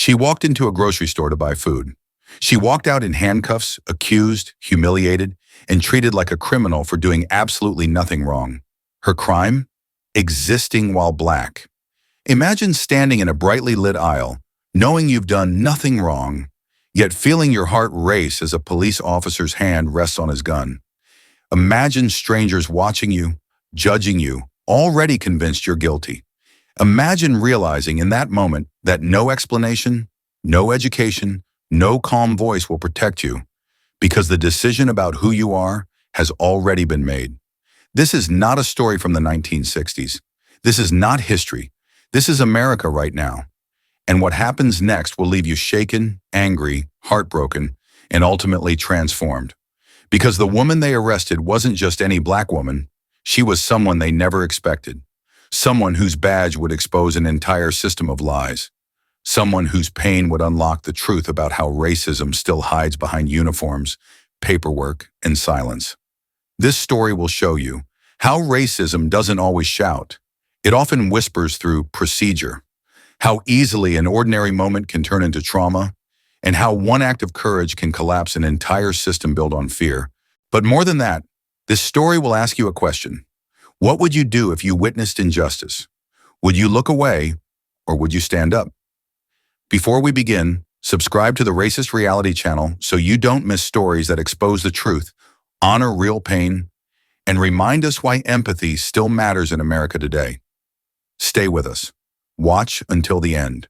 She walked into a grocery store to buy food. She walked out in handcuffs, accused, humiliated, and treated like a criminal for doing absolutely nothing wrong. Her crime? Existing while black. Imagine standing in a brightly lit aisle, knowing you've done nothing wrong, yet feeling your heart race as a police officer's hand rests on his gun. Imagine strangers watching you, judging you, already convinced you're guilty. Imagine realizing in that moment that no explanation, no education, no calm voice will protect you because the decision about who you are has already been made. This is not a story from the 1960s. This is not history. This is America right now. And what happens next will leave you shaken, angry, heartbroken, and ultimately transformed. Because the woman they arrested wasn't just any black woman. She was someone they never expected. Someone whose badge would expose an entire system of lies. Someone whose pain would unlock the truth about how racism still hides behind uniforms, paperwork, and silence. This story will show you how racism doesn't always shout. It often whispers through procedure. How easily an ordinary moment can turn into trauma, and how one act of courage can collapse an entire system built on fear. But more than that, this story will ask you a question. What would you do if you witnessed injustice? Would you look away, or would you stand up? Before we begin, subscribe to the Racist Reality channel so you don't miss stories that expose the truth, honor real pain, and remind us why empathy still matters in America today. Stay with us. Watch until the end,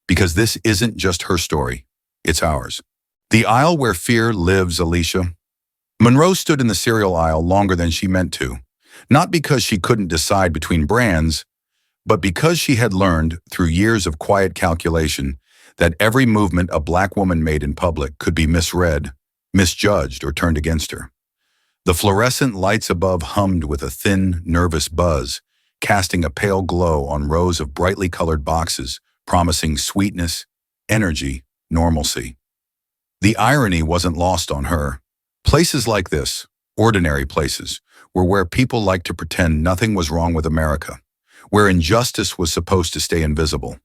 because this isn't just her story, it's ours. The aisle where fear lives, Alicia. Monroe stood in the cereal aisle longer than she meant to, not because she couldn't decide between brands, but because she had learned through years of quiet calculation that every movement a black woman made in public could be misread, misjudged, or turned against her. The fluorescent lights above hummed with a thin, nervous buzz, casting a pale glow on rows of brightly colored boxes, promising sweetness, energy, normalcy. The irony wasn't lost on her. Places like this, ordinary places, were where people liked to pretend nothing was wrong with America, where injustice was supposed to stay invisible.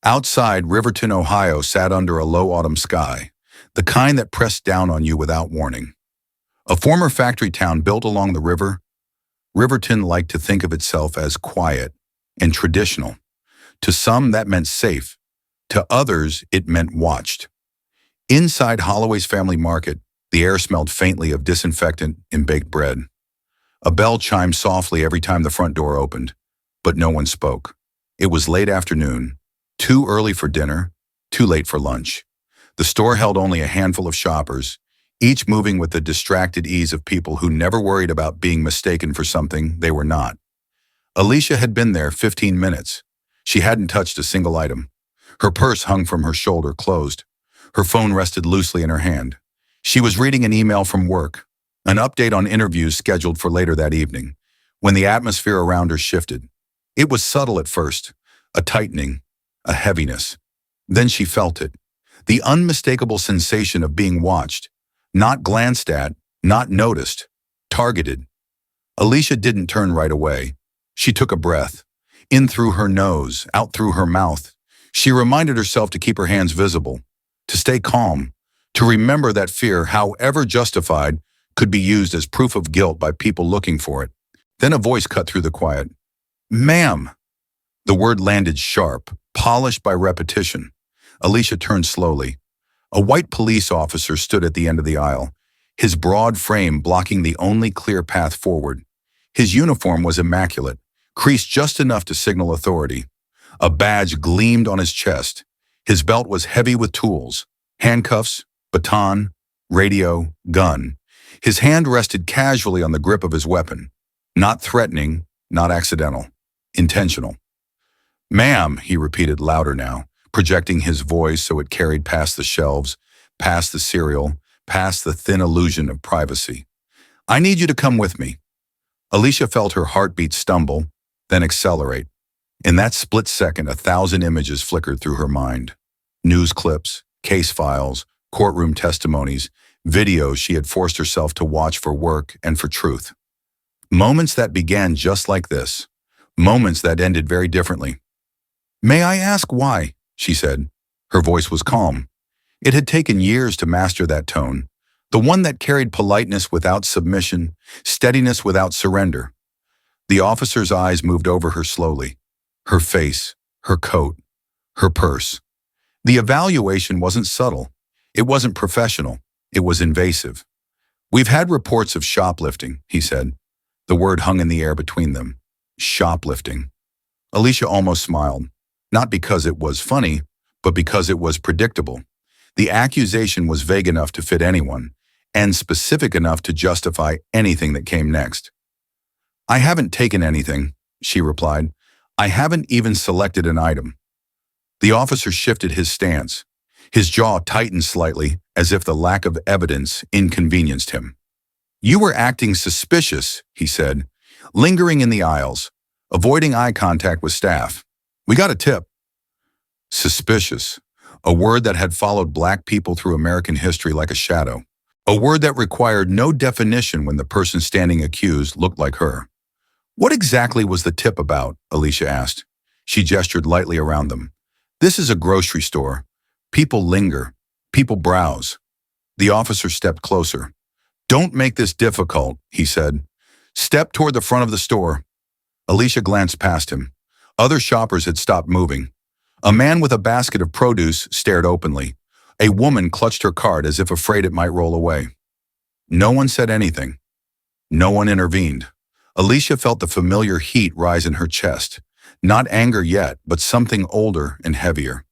Outside, Riverton, Ohio sat under a low autumn sky, the kind that pressed down on you without warning. A former factory town built along the river, Riverton liked to think of itself as quiet and traditional. To some, that meant safe. To others, it meant watched. Inside Holloway's Family Market, the air smelled faintly of disinfectant and baked bread. A bell chimed softly every time the front door opened, but no one spoke. It was late afternoon, too early for dinner, too late for lunch. The store held only a handful of shoppers, each moving with the distracted ease of people who never worried about being mistaken for something they were not. Alicia had been there 15 minutes. She hadn't touched a single item. Her purse hung from her shoulder, closed. Her phone rested loosely in her hand. She was reading an email from work, an update on interviews scheduled for later that evening, when the atmosphere around her shifted. It was subtle at first, a tightening, a heaviness. Then she felt it, the unmistakable sensation of being watched, not glanced at, not noticed, targeted. Alicia didn't turn right away. She took a breath, in through her nose, out through her mouth. She reminded herself to keep her hands visible, to stay calm, to remember that fear, however justified, could be used as proof of guilt by people looking for it. Then a voice cut through the quiet. "Ma'am." The word landed sharp, polished by repetition. Alicia turned slowly. A white police officer stood at the end of the aisle, his broad frame blocking the only clear path forward. His uniform was immaculate, creased just enough to signal authority. A badge gleamed on his chest. His belt was heavy with tools, handcuffs, baton, radio, gun. His hand rested casually on the grip of his weapon. Not threatening, not accidental, intentional. "Ma'am," he repeated louder now, projecting his voice so it carried past the shelves, past the cereal, past the thin illusion of privacy. "I need you to come with me." Alicia felt her heartbeat stumble, then accelerate. In that split second, 1,000 images flickered through her mind. News clips, case files, courtroom testimonies, videos she had forced herself to watch for work and for truth. Moments that began just like this. Moments that ended very differently. "May I ask why?" she said. Her voice was calm. It had taken years to master that tone, the one that carried politeness without submission, steadiness without surrender. The officer's eyes moved over her slowly. Her face, her coat, her purse. The evaluation wasn't subtle. It wasn't professional. It was invasive. "We've had reports of shoplifting," he said. The word hung in the air between them. Shoplifting. Alicia almost smiled, not because it was funny, but because it was predictable. The accusation was vague enough to fit anyone, and specific enough to justify anything that came next. "I haven't taken anything," she replied. "I haven't even selected an item." The officer shifted his stance. His jaw tightened slightly, as if the lack of evidence inconvenienced him. "You were acting suspicious," he said, lingering in the aisles, avoiding eye contact with staff. "We got a tip." Suspicious, a word that had followed Black people through American history like a shadow. A word that required no definition when the person standing accused looked like her. "What exactly was the tip about?" Alicia asked. She gestured lightly around them. "This is a grocery store. People linger. People browse." The officer stepped closer. "Don't make this difficult," he said. "Step toward the front of the store." Alicia glanced past him. Other shoppers had stopped moving. A man with a basket of produce stared openly. A woman clutched her cart as if afraid it might roll away. No one said anything. No one intervened. Alicia felt the familiar heat rise in her chest. Not anger yet, but something older and heavier.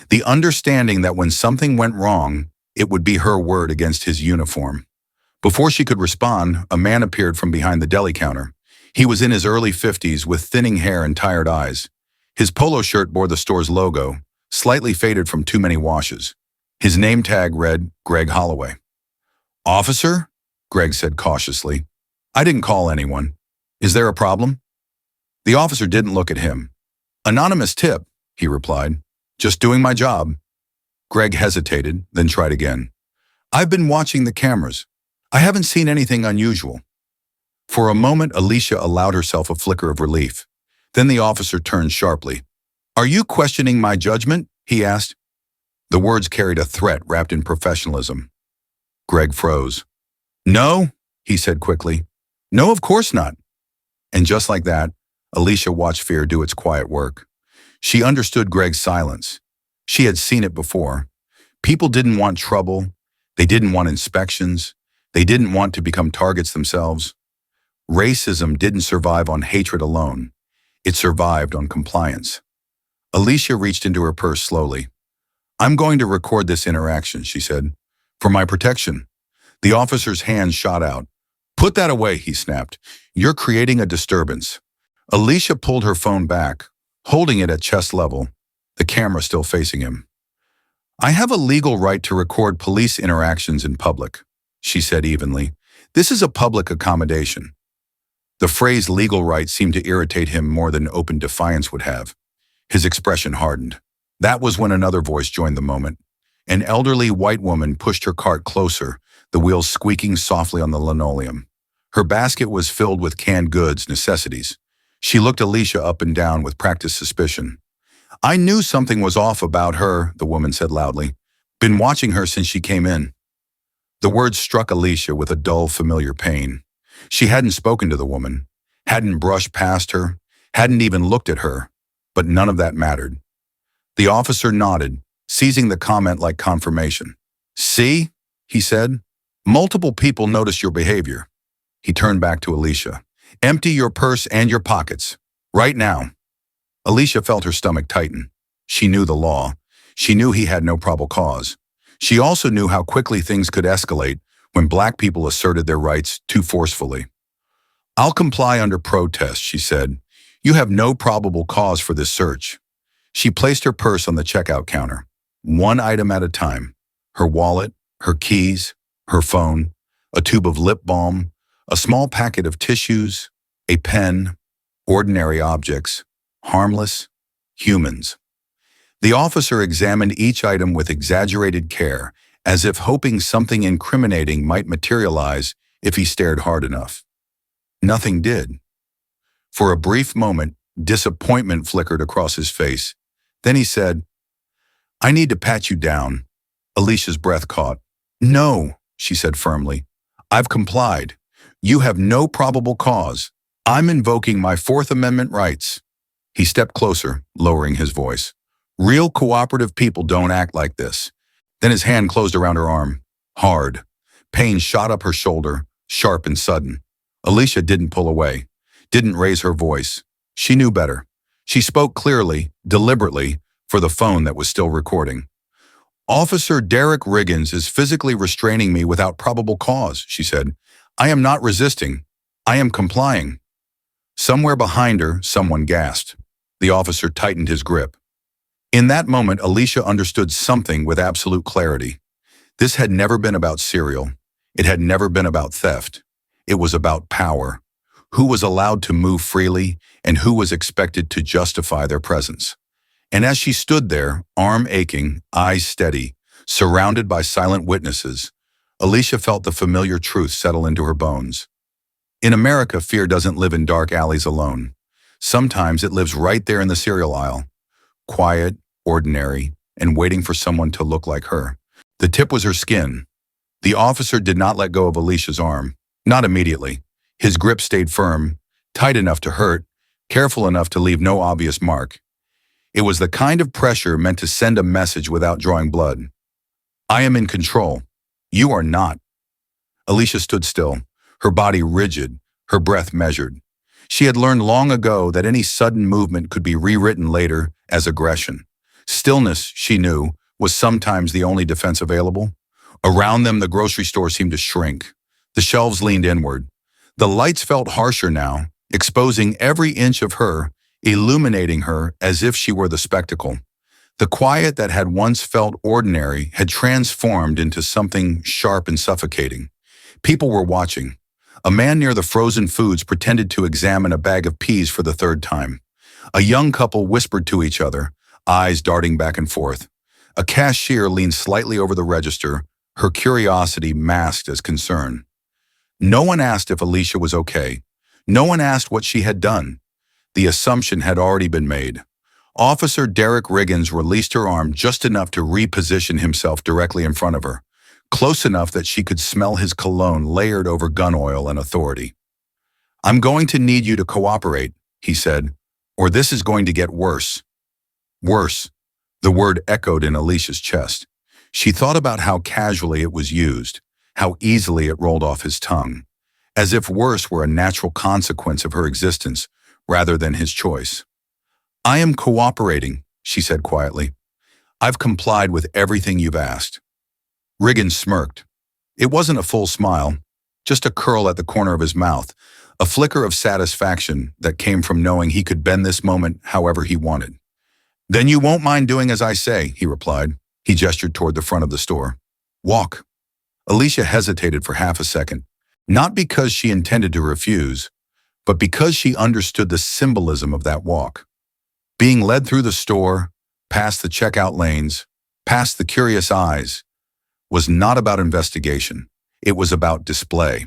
The understanding that when something went wrong, it would be her word against his uniform. Before she could respond, a man appeared from behind the deli counter. He was in his early 50s with thinning hair and tired eyes. His polo shirt bore the store's logo, slightly faded from too many washes. His name tag read Greg Holloway. "Officer?" Greg said cautiously. "I didn't call anyone. Is there a problem?" The officer didn't look at him. "Anonymous tip," he replied. "Just doing my job." Greg hesitated, then tried again. "I've been watching the cameras. I haven't seen anything unusual." For a moment, Alicia allowed herself a flicker of relief. Then the officer turned sharply. "Are you questioning my judgment?" he asked. The words carried a threat wrapped in professionalism. Greg froze. "No," he said quickly. "No, of course not." And just like that, Alicia watched fear do its quiet work. She understood Greg's silence. She had seen it before. People didn't want trouble. They didn't want inspections. They didn't want to become targets themselves. Racism didn't survive on hatred alone. It survived on compliance. Alicia reached into her purse slowly. "I'm going to record this interaction," she said. "For my protection." The officer's hand shot out. "Put that away," he snapped. "You're creating a disturbance." Alicia pulled her phone back, holding it at chest level, the camera still facing him. "I have a legal right to record police interactions in public," she said evenly. "This is a public accommodation." The phrase legal right seemed to irritate him more than open defiance would have. His expression hardened. That was when another voice joined the moment. An elderly white woman pushed her cart closer, the wheels squeaking softly on the linoleum. Her basket was filled with canned goods, necessities. She looked Alicia up and down with practiced suspicion. "I knew something was off about her," the woman said loudly. "Been watching her since she came in." The words struck Alicia with a dull, familiar pain. She hadn't spoken to the woman, hadn't brushed past her, hadn't even looked at her, but none of that mattered. The officer nodded, seizing the comment like confirmation. "See?" he said. "Multiple people notice your behavior." He turned back to Alicia. "Empty your purse and your pockets. Right now." Alicia felt her stomach tighten. She knew the law. She knew he had no probable cause. She also knew how quickly things could escalate when Black people asserted their rights too forcefully. "I'll comply under protest," she said. "You have no probable cause for this search." She placed her purse on the checkout counter, one item at a time. Her wallet, her keys, her phone, a tube of lip balm, a small packet of tissues, a pen, ordinary objects, harmless, humans. The officer examined each item with exaggerated care, as if hoping something incriminating might materialize if he stared hard enough. Nothing did. For a brief moment, disappointment flickered across his face. Then he said, I need to pat you down. Alicia's breath caught. No, she said firmly. I've complied. You have no probable cause. I'm invoking my Fourth Amendment rights. He stepped closer, lowering his voice. Real cooperative people don't act like this. Then his hand closed around her arm. Hard. Pain shot up her shoulder, sharp and sudden. Alicia didn't pull away, didn't raise her voice. She knew better. She spoke clearly, deliberately, for the phone that was still recording. Officer Derek Riggins is physically restraining me without probable cause, she said. I am not resisting. I am complying. Somewhere behind her, someone gasped. The officer tightened his grip. In that moment, Alicia understood something with absolute clarity. This had never been about cereal. It had never been about theft. It was about power. Who was allowed to move freely and who was expected to justify their presence. And as she stood there, arm aching, eyes steady, surrounded by silent witnesses, Alicia felt the familiar truth settle into her bones. In America, fear doesn't live in dark alleys alone. Sometimes it lives right there in the cereal aisle, quiet, ordinary, and waiting for someone to look like her. The tip was her skin. The officer did not let go of Alicia's arm, not immediately. His grip stayed firm, tight enough to hurt, careful enough to leave no obvious mark. It was the kind of pressure meant to send a message without drawing blood. I am in control. You are not. Alicia stood still, her body rigid, her breath measured. She had learned long ago that any sudden movement could be rewritten later as aggression. Stillness, she knew, was sometimes the only defense available. Around them, the grocery store seemed to shrink. The shelves leaned inward. The lights felt harsher now, exposing every inch of her, illuminating her as if she were the spectacle. The quiet that had once felt ordinary had transformed into something sharp and suffocating. People were watching. A man near the frozen foods pretended to examine a bag of peas for the third time. A young couple whispered to each other, eyes darting back and forth. A cashier leaned slightly over the register, her curiosity masked as concern. No one asked if Alicia was okay. No one asked what she had done. The assumption had already been made. Officer Derek Riggins released her arm just enough to reposition himself directly in front of her, close enough that she could smell his cologne layered over gun oil and authority. I'm going to need you to cooperate, he said, or this is going to get worse. Worse. The word echoed in Alicia's chest. She thought about how casually it was used, how easily it rolled off his tongue, as if worse were a natural consequence of her existence rather than his choice. I am cooperating, she said quietly. I've complied with everything you've asked. Riggins smirked. It wasn't a full smile, just a curl at the corner of his mouth, a flicker of satisfaction that came from knowing he could bend this moment however he wanted. Then you won't mind doing as I say, he replied. He gestured toward the front of the store. Walk. Alicia hesitated for half a second, not because she intended to refuse, but because she understood the symbolism of that walk. Being led through the store, past the checkout lanes, past the curious eyes, was not about investigation. It was about display.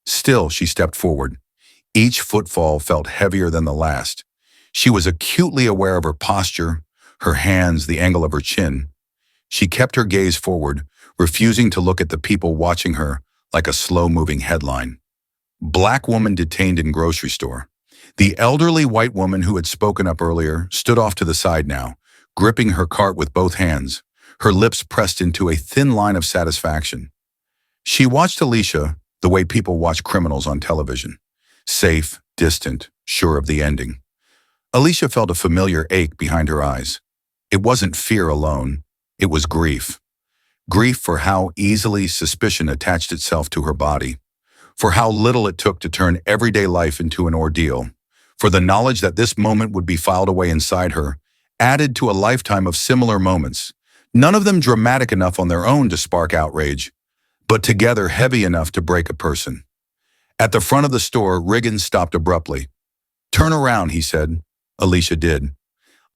Still, she stepped forward. Each footfall felt heavier than the last. She was acutely aware of her posture, her hands, the angle of her chin. She kept her gaze forward, refusing to look at the people watching her like a slow-moving headline. Black woman detained in grocery store. The elderly white woman who had spoken up earlier stood off to the side now, gripping her cart with both hands, her lips pressed into a thin line of satisfaction. She watched Alicia the way people watch criminals on television, safe, distant, sure of the ending. Alicia felt a familiar ache behind her eyes. It wasn't fear alone, it was grief. Grief for how easily suspicion attached itself to her body, for how little it took to turn everyday life into an ordeal, for the knowledge that this moment would be filed away inside her, added to a lifetime of similar moments, none of them dramatic enough on their own to spark outrage, but together heavy enough to break a person. At the front of the store, Riggins stopped abruptly. Turn around, he said. Alicia did.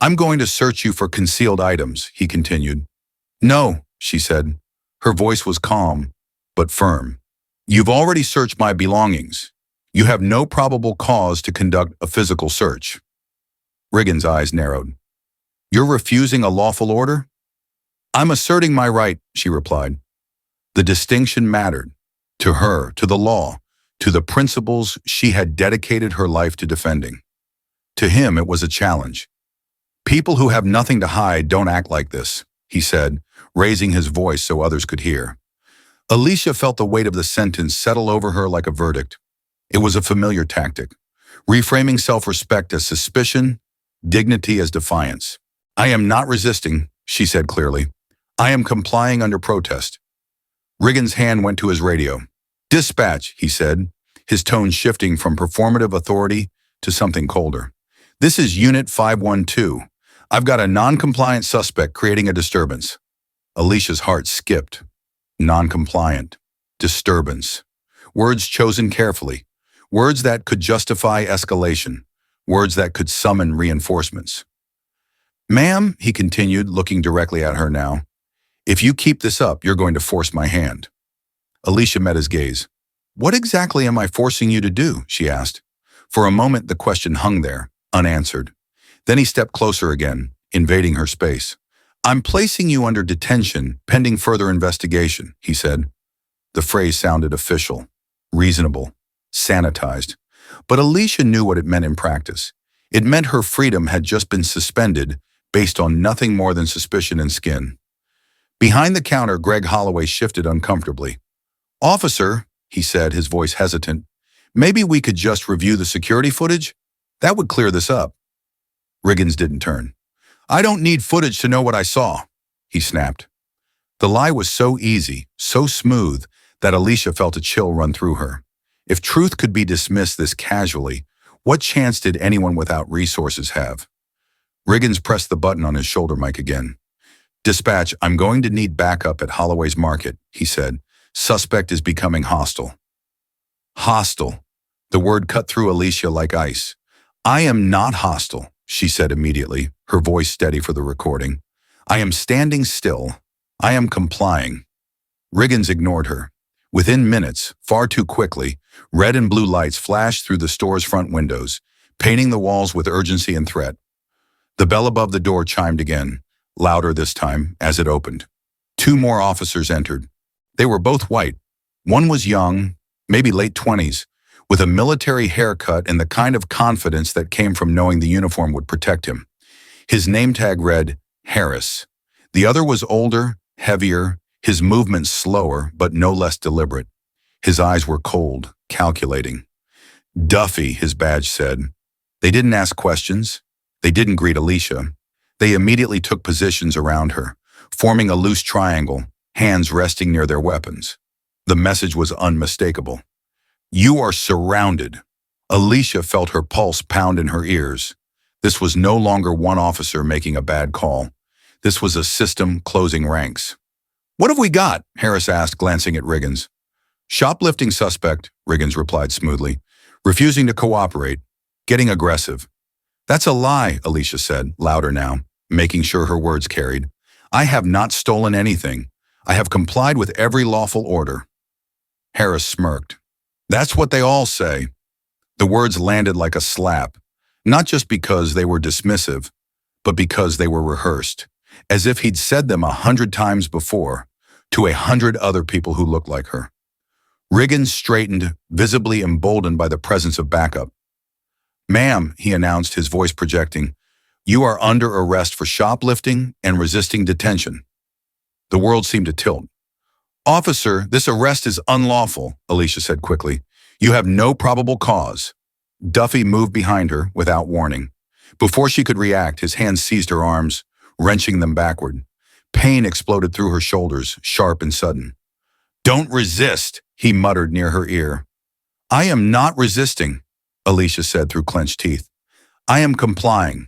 I'm going to search you for concealed items, he continued. No, she said. Her voice was calm, but firm. You've already searched my belongings. You have no probable cause to conduct a physical search. Riggins' eyes narrowed. You're refusing a lawful order? I'm asserting my right, she replied. The distinction mattered. To her, to the law, to the principles she had dedicated her life to defending. To him, it was a challenge. People who have nothing to hide don't act like this, he said, raising his voice so others could hear. Alicia felt the weight of the sentence settle over her like a verdict. It was a familiar tactic, reframing self-respect as suspicion, dignity as defiance. I am not resisting, she said clearly. I am complying under protest. Riggins' hand went to his radio. Dispatch, he said, his tone shifting from performative authority to something colder. This is Unit 512. I've got a non-compliant suspect creating a disturbance. Alicia's heart skipped. Non-compliant. Disturbance. Words chosen carefully. Words that could justify escalation. Words that could summon reinforcements. Ma'am, he continued, looking directly at her now, if you keep this up, you're going to force my hand. Alicia met his gaze. What exactly am I forcing you to do? She asked. For a moment, the question hung there, unanswered. Then he stepped closer again, invading her space. I'm placing you under detention, pending further investigation, he said. The phrase sounded official, reasonable, sanitized. But Alicia knew what it meant in practice. It meant her freedom had just been suspended based on nothing more than suspicion and skin. Behind the counter, Greg Holloway shifted uncomfortably. Officer, he said, his voice hesitant, maybe we could just review the security footage? That would clear this up. Riggins didn't turn. I don't need footage to know what I saw, he snapped. The lie was so easy, so smooth, that Alicia felt a chill run through her. If truth could be dismissed this casually, what chance did anyone without resources have? Riggins pressed the button on his shoulder mic again. Dispatch, I'm going to need backup at Holloway's Market, he said. Suspect is becoming hostile. Hostile. The word cut through Alicia like ice. I am not hostile, she said immediately, her voice steady for the recording. I am standing still. I am complying. Riggins ignored her. Within minutes, far too quickly, red and blue lights flashed through the store's front windows, painting the walls with urgency and threat. The bell above the door chimed again, louder this time, as it opened. 2 more officers entered. They were both white. One was young, maybe late 20s, with a military haircut and the kind of confidence that came from knowing the uniform would protect him. His name tag read, Harris. The other was older, heavier, his movements slower, but no less deliberate. His eyes were cold, calculating. Duffy, his badge said. They didn't ask questions. They didn't greet Alicia. They immediately took positions around her, forming a loose triangle, hands resting near their weapons. The message was unmistakable. You are surrounded. Alicia felt her pulse pound in her ears. This was no longer one officer making a bad call. This was a system closing ranks. What have we got? Harris asked, glancing at Riggins. Shoplifting suspect, Riggins replied smoothly, refusing to cooperate, getting aggressive. That's a lie, Alicia said, louder now, making sure her words carried. I have not stolen anything. I have complied with every lawful order. Harris smirked. That's what they all say. The words landed like a slap, not just because they were dismissive, but because they were rehearsed, as if he'd said them 100 times before, to 100 other people who looked like her. Riggins straightened, visibly emboldened by the presence of backup. Ma'am, he announced, his voice projecting, you are under arrest for shoplifting and resisting detention. The world seemed to tilt. Officer, this arrest is unlawful, Alicia said quickly. You have no probable cause. Duffy moved behind her without warning. Before she could react, his hands seized her arms, wrenching them backward. Pain exploded through her shoulders, sharp and sudden. Don't resist, he muttered near her ear. I am not resisting, Alicia said through clenched teeth. I am complying.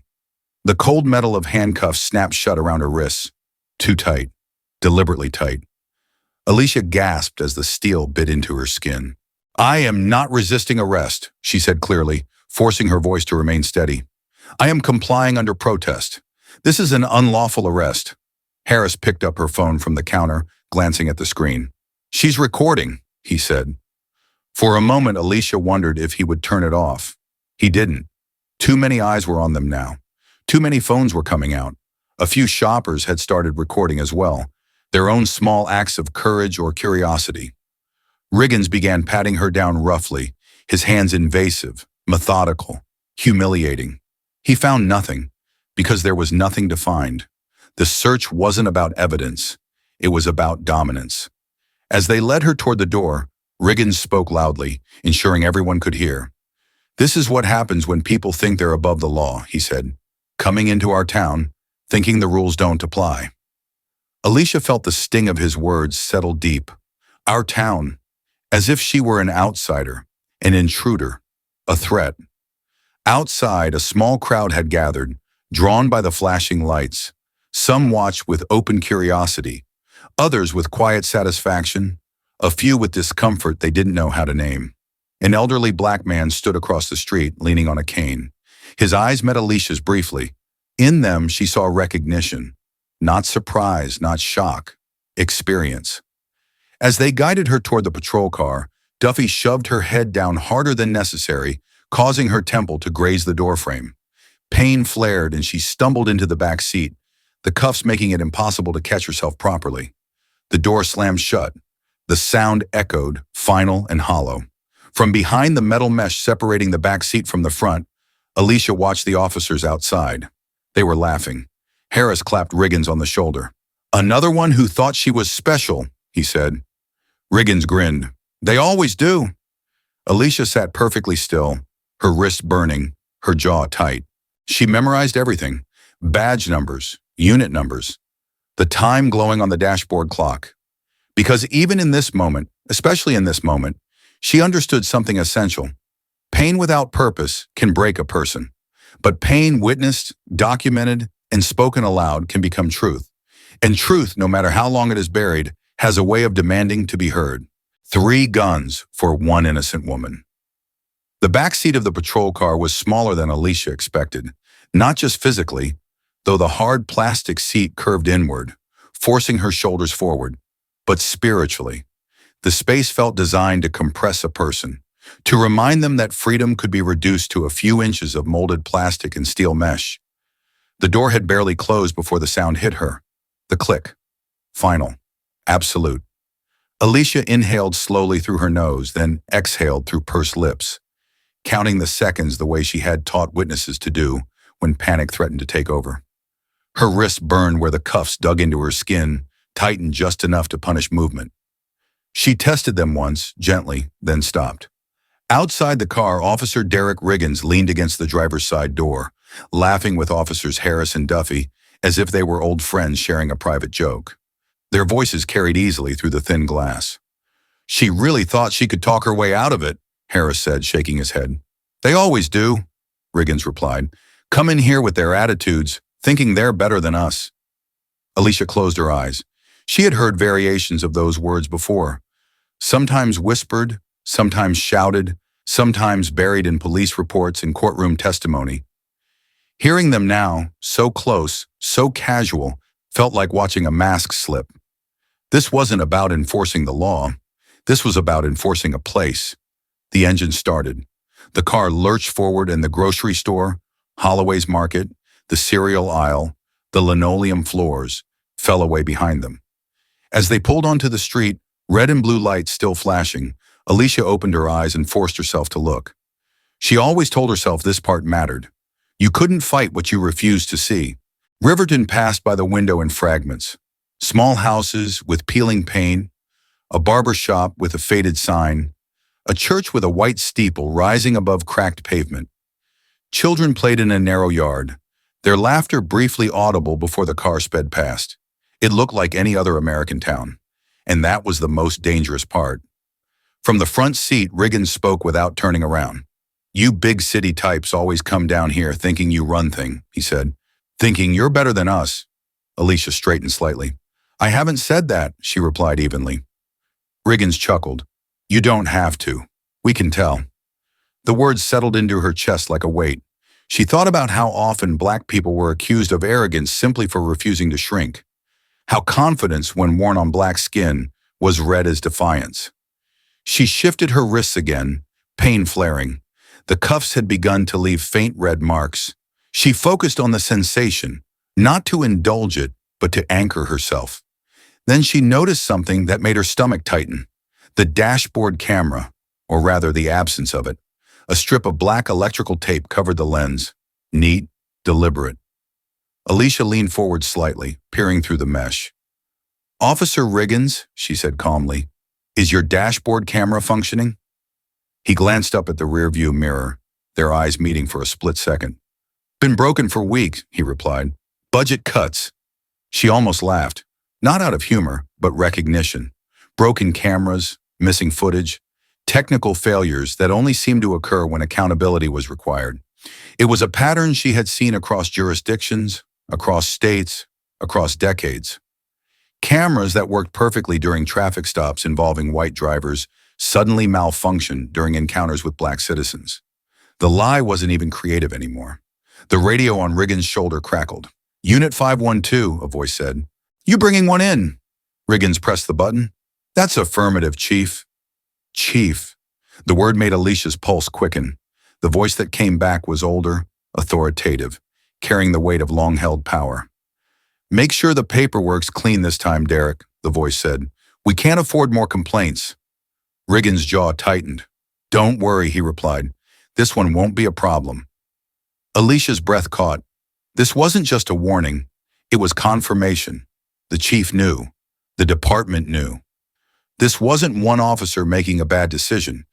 The cold metal of handcuffs snapped shut around her wrists. Too tight, deliberately tight. Alicia gasped as the steel bit into her skin. I am not resisting arrest, she said clearly, forcing her voice to remain steady. I am complying under protest. This is an unlawful arrest. Harris picked up her phone from the counter, glancing at the screen. She's recording, he said. For a moment, Alicia wondered if he would turn it off. He didn't. Too many eyes were on them now. Too many phones were coming out. A few shoppers had started recording as well, their own small acts of courage or curiosity. Riggins began patting her down roughly, his hands invasive, methodical, humiliating. He found nothing, because there was nothing to find. The search wasn't about evidence, it was about dominance. As they led her toward the door, Riggins spoke loudly, ensuring everyone could hear. "This is what happens when people think they're above the law," he said, "coming into our town, thinking the rules don't apply." Alicia felt the sting of his words settle deep. Our town, as if she were an outsider, an intruder, a threat. Outside, a small crowd had gathered, drawn by the flashing lights. Some watched with open curiosity, others with quiet satisfaction, a few with discomfort they didn't know how to name. An elderly black man stood across the street, leaning on a cane. His eyes met Alicia's briefly. In them, she saw recognition. Not surprise, not shock. Experience. As they guided her toward the patrol car, Duffy shoved her head down harder than necessary, causing her temple to graze the doorframe. Pain flared and she stumbled into the back seat, the cuffs making it impossible to catch herself properly. The door slammed shut. The sound echoed, final and hollow. From behind the metal mesh separating the back seat from the front, Alicia watched the officers outside. They were laughing. Harris clapped Riggins on the shoulder. "Another one who thought she was special," he said. Riggins grinned. "They always do." Alicia sat perfectly still, her wrists burning, her jaw tight. She memorized everything: badge numbers, unit numbers, the time glowing on the dashboard clock. Because even in this moment, especially in this moment, she understood something essential. Pain without purpose can break a person. But pain witnessed, documented, and spoken aloud can become truth. And truth, no matter how long it is buried, has a way of demanding to be heard. 3 guns for 1 innocent woman. The back seat of the patrol car was smaller than Alicia expected, not just physically, though the hard plastic seat curved inward, forcing her shoulders forward, but spiritually. The space felt designed to compress a person, to remind them that freedom could be reduced to a few inches of molded plastic and steel mesh. The door had barely closed before the sound hit her. The click. Final. Absolute. Alicia inhaled slowly through her nose, then exhaled through pursed lips, counting the seconds the way she had taught witnesses to do when panic threatened to take over. Her wrists burned where the cuffs dug into her skin, tightened just enough to punish movement. She tested them once, gently, then stopped. Outside the car, Officer Derek Riggins leaned against the driver's side door, laughing with Officers Harris and Duffy, as if they were old friends sharing a private joke. Their voices carried easily through the thin glass. "She really thought she could talk her way out of it," Harris said, shaking his head. "They always do," Riggins replied. "Come in here with their attitudes, thinking they're better than us." Alicia closed her eyes. She had heard variations of those words before, sometimes whispered, sometimes shouted, sometimes buried in police reports and courtroom testimony. Hearing them now, so close, so casual, felt like watching a mask slip. This wasn't about enforcing the law. This was about enforcing a place. The engine started. The car lurched forward and the grocery store, Holloway's Market, the cereal aisle, the linoleum floors, fell away behind them. As they pulled onto the street, red and blue lights still flashing, Alicia opened her eyes and forced herself to look. She always told herself this part mattered. You couldn't fight what you refused to see. Riverton passed by the window in fragments. Small houses with peeling paint, a barber shop with a faded sign, a church with a white steeple rising above cracked pavement. Children played in a narrow yard, their laughter briefly audible before the car sped past. It looked like any other American town, and that was the most dangerous part. From the front seat, Riggins spoke without turning around. "You big city types always come down here thinking you run things," he said. "Thinking you're better than us." Alicia straightened slightly. "I haven't said that," she replied evenly. Riggins chuckled. "You don't have to. We can tell." The words settled into her chest like a weight. She thought about how often black people were accused of arrogance simply for refusing to shrink. How confidence, when worn on black skin, was read as defiance. She shifted her wrists again, pain flaring. The cuffs had begun to leave faint red marks. She focused on the sensation, not to indulge it, but to anchor herself. Then she noticed something that made her stomach tighten. The dashboard camera, or rather the absence of it. A strip of black electrical tape covered the lens. Neat, deliberate. Alicia leaned forward slightly, peering through the mesh. "Officer Riggins," she said calmly, "is your dashboard camera functioning?" He glanced up at the rearview mirror, their eyes meeting for a split second. "Been broken for weeks," he replied. "Budget cuts." She almost laughed, not out of humor, but recognition. Broken cameras, missing footage, technical failures that only seemed to occur when accountability was required. It was a pattern she had seen across jurisdictions, across states, across decades. Cameras that worked perfectly during traffic stops involving white drivers suddenly malfunctioned during encounters with black citizens. The lie wasn't even creative anymore. The radio on Riggins' shoulder crackled. "Unit 512, a voice said. "You bringing one in?" Riggins pressed the button. "That's affirmative, Chief." Chief. The word made Alicia's pulse quicken. The voice that came back was older, authoritative, carrying the weight of long-held power. "Make sure the paperwork's clean this time, Derek," the voice said. "We can't afford more complaints." Riggins' jaw tightened. "Don't worry," he replied. "This one won't be a problem." Alicia's breath caught. This wasn't just a warning. It was confirmation. The chief knew. The department knew. This wasn't one officer making a bad decision.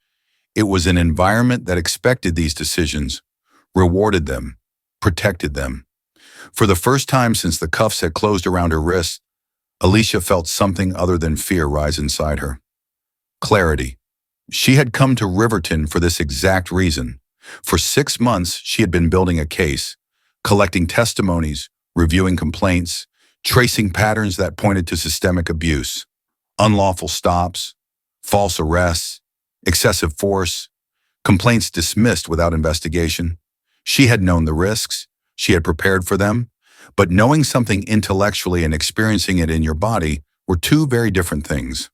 It was an environment that expected these decisions, rewarded them, protected them. For the first time since the cuffs had closed around her wrists, Alicia felt something other than fear rise inside her. Clarity. She had come to Riverton for this exact reason. For 6 months, she had been building a case, collecting testimonies, reviewing complaints, tracing patterns that pointed to systemic abuse, unlawful stops, false arrests, excessive force, complaints dismissed without investigation. She had known the risks, she had prepared for them, but knowing something intellectually and experiencing it in your body were two very different things.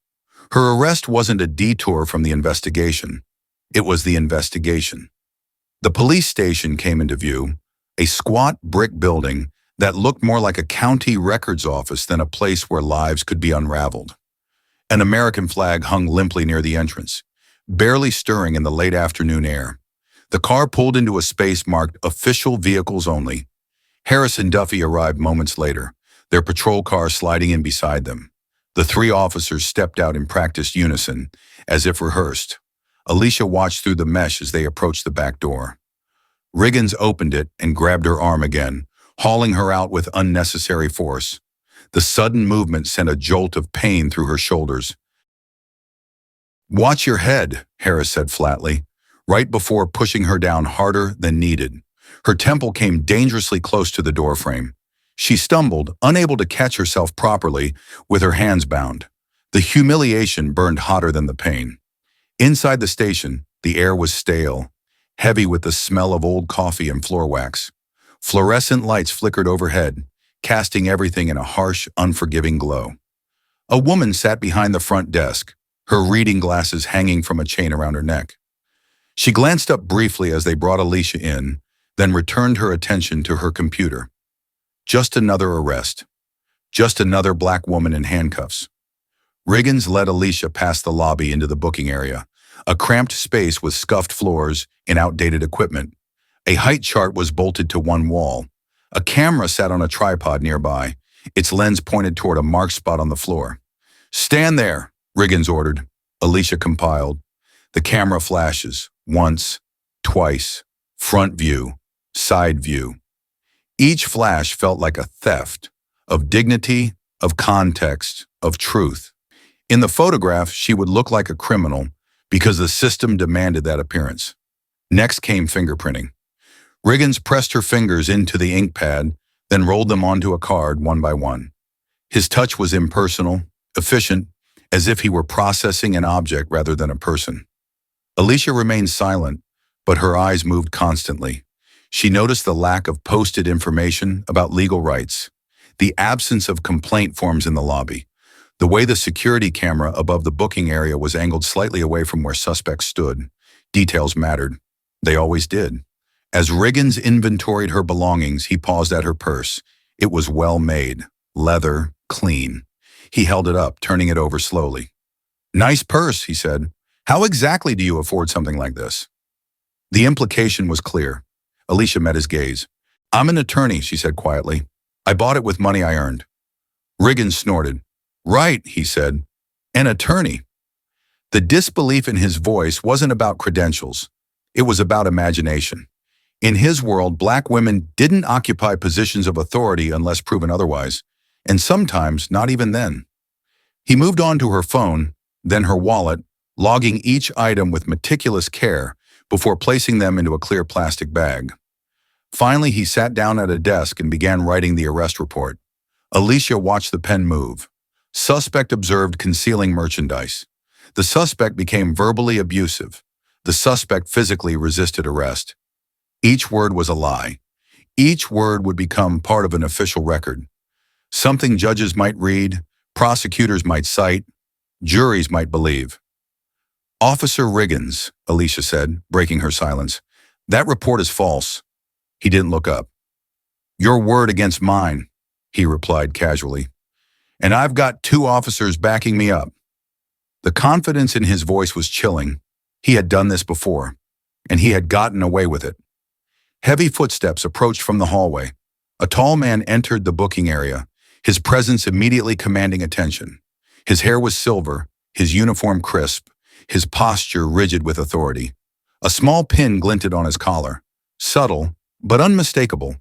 Her arrest wasn't a detour from the investigation. It was the investigation. The police station came into view, a squat brick building that looked more like a county records office than a place where lives could be unraveled. An American flag hung limply near the entrance, barely stirring in the late afternoon air. The car pulled into a space marked "Official Vehicles Only." Harris and Duffy arrived moments later, their patrol car sliding in beside them. The 3 officers stepped out in practiced unison, as if rehearsed. Alicia watched through the mesh as they approached the back door. Riggins opened it and grabbed her arm again, hauling her out with unnecessary force. The sudden movement sent a jolt of pain through her shoulders. "Watch your head," Harris said flatly, right before pushing her down harder than needed. Her temple came dangerously close to the doorframe. She stumbled, unable to catch herself properly, with her hands bound. The humiliation burned hotter than the pain. Inside the station, the air was stale, heavy with the smell of old coffee and floor wax. Fluorescent lights flickered overhead, casting everything in a harsh, unforgiving glow. A woman sat behind the front desk, her reading glasses hanging from a chain around her neck. She glanced up briefly as they brought Alicia in, then returned her attention to her computer. Just another arrest. Just another black woman in handcuffs. Riggins led Alicia past the lobby into the booking area, a cramped space with scuffed floors and outdated equipment. A height chart was bolted to one wall. A camera sat on a tripod nearby, its lens pointed toward a marked spot on the floor. "Stand there," Riggins ordered. Alicia compiled. The camera flashes, once, twice, front view, side view. Each flash felt like a theft, of dignity, of context, of truth. In the photograph, she would look like a criminal because the system demanded that appearance. Next came fingerprinting. Riggins pressed her fingers into the ink pad, then rolled them onto a card one by one. His touch was impersonal, efficient, as if he were processing an object rather than a person. Alicia remained silent, but her eyes moved constantly. She noticed the lack of posted information about legal rights, the absence of complaint forms in the lobby, the way the security camera above the booking area was angled slightly away from where suspects stood. Details mattered. They always did. As Riggins inventoried her belongings, he paused at her purse, It was well made, leather, clean. He held it up, turning it over slowly. "Nice purse," he said. "How exactly do you afford something like this?" The implication was clear. Alicia met his gaze. "I'm an attorney," she said quietly. "I bought it with money I earned." Riggins snorted. "Right," he said. "An attorney." The disbelief in his voice wasn't about credentials. It was about imagination. In his world, black women didn't occupy positions of authority unless proven otherwise, and sometimes not even then. He moved on to her phone, then her wallet, logging each item with meticulous care before placing them into a clear plastic bag. Finally, he sat down at a desk and began writing the arrest report. Alicia watched the pen move. Suspect observed concealing merchandise. The suspect became verbally abusive. The suspect physically resisted arrest. Each word was a lie. Each word would become part of an official record. Something judges might read, prosecutors might cite, juries might believe. "Officer Riggins," Alicia said, breaking her silence, "that report is false." He didn't look up. "Your word against mine," he replied casually. "And I've got 2 officers backing me up." The confidence in his voice was chilling. He had done this before, and he had gotten away with it. Heavy footsteps approached from the hallway. A tall man entered the booking area, his presence immediately commanding attention. His hair was silver, his uniform crisp, his posture rigid with authority. A small pin glinted on his collar, subtle but unmistakable.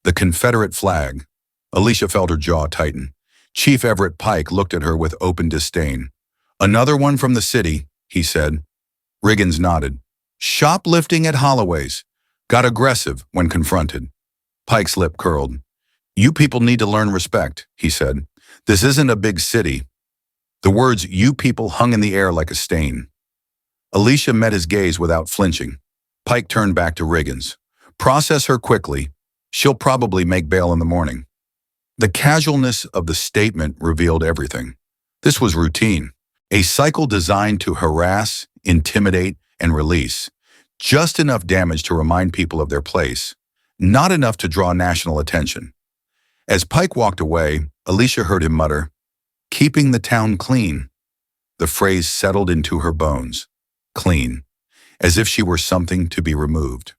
The Confederate flag. Alicia felt her jaw tighten. Chief Everett Pike looked at her with open disdain. "Another one from the city," he said. Riggins nodded. "Shoplifting at Holloway's. Got aggressive when confronted." Pike's lip curled. "You people need to learn respect," he said. "This isn't a big city." The words "you people" hung in the air like a stain. Alicia met his gaze without flinching. Pike turned back to Riggins. "Process her quickly. She'll probably make bail in the morning." The casualness of the statement revealed everything. This was routine. A cycle designed to harass, intimidate, and release. Just enough damage to remind people of their place, not enough to draw national attention. As Pike walked away, Alicia heard him mutter, "Keeping the town clean." The phrase settled into her bones. Clean. As if she were something to be removed.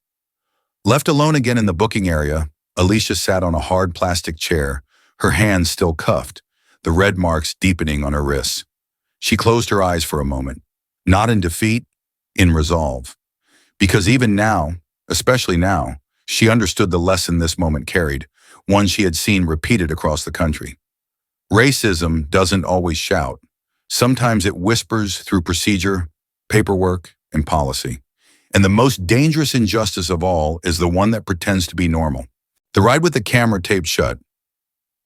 Left alone again in the booking area, Alicia sat on a hard plastic chair, her hands still cuffed, the red marks deepening on her wrists. She closed her eyes for a moment, not in defeat, in resolve. Because even now, especially now, she understood the lesson this moment carried, one she had seen repeated across the country. Racism doesn't always shout. Sometimes it whispers through procedure, paperwork, and policy. And the most dangerous injustice of all is the one that pretends to be normal. The ride with the camera taped shut.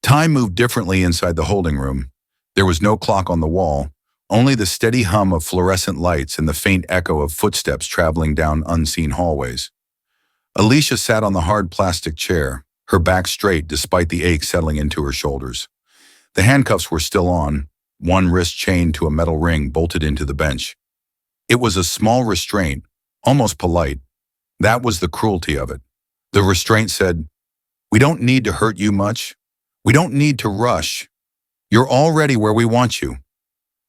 Time moved differently inside the holding room. There was no clock on the wall, only the steady hum of fluorescent lights and the faint echo of footsteps traveling down unseen hallways. Alicia sat on the hard plastic chair, her back straight despite the ache settling into her shoulders. The handcuffs were still on, one wrist chained to a metal ring bolted into the bench. It was a small restraint, almost polite. That was the cruelty of it. The restraint said, "We don't need to hurt you much. We don't need to rush. You're already where we want you."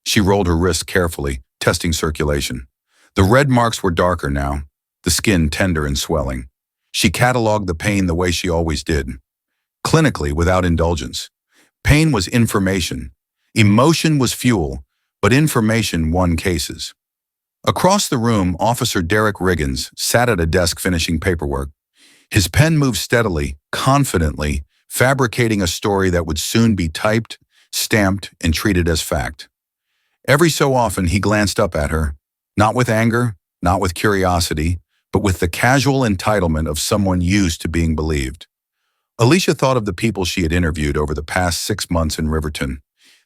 She rolled her wrist carefully, testing circulation. The red marks were darker now, the skin tender and swelling. She cataloged the pain the way she always did. Clinically, without indulgence. Pain was information. Emotion was fuel, but information won cases. Across the room, Officer Derek Riggins sat at a desk finishing paperwork. His pen moved steadily, confidently, fabricating a story that would soon be typed, stamped, and treated as fact. Every so often he glanced up at her, not with anger, not with curiosity, but with the casual entitlement of someone used to being believed. Alicia thought of the people she had interviewed over the past 6 months in Riverton.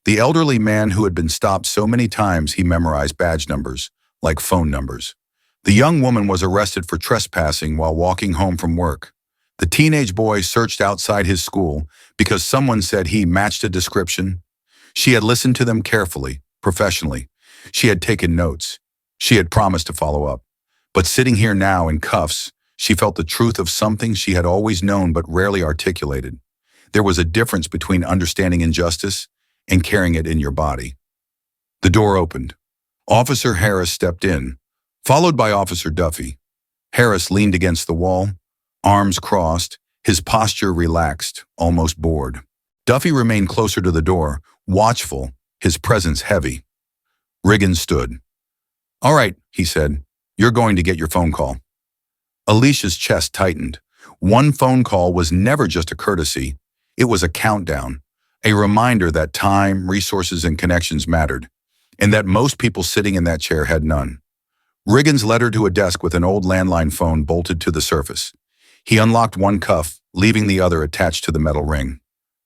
The elderly man who had been stopped so many times he memorized badge numbers, like phone numbers. The young woman was arrested for trespassing while walking home from work. The teenage boy searched outside his school because someone said he matched a description. She had listened to them carefully, professionally. She had taken notes. She had promised to follow up. But sitting here now in cuffs, she felt the truth of something she had always known but rarely articulated. There was a difference between understanding injustice and carrying it in your body. The door opened. Officer Harris stepped in, followed by Officer Duffy. Harris leaned against the wall, arms crossed, his posture relaxed, almost bored. Duffy remained closer to the door, watchful, his presence heavy. Riggins stood. "All right," he said, "you're going to get your phone call." Alicia's chest tightened. One phone call was never just a courtesy. It was a countdown, a reminder that time, resources, and connections mattered, and that most people sitting in that chair had none. Riggins led her to a desk with an old landline phone bolted to the surface. He unlocked one cuff, leaving the other attached to the metal ring.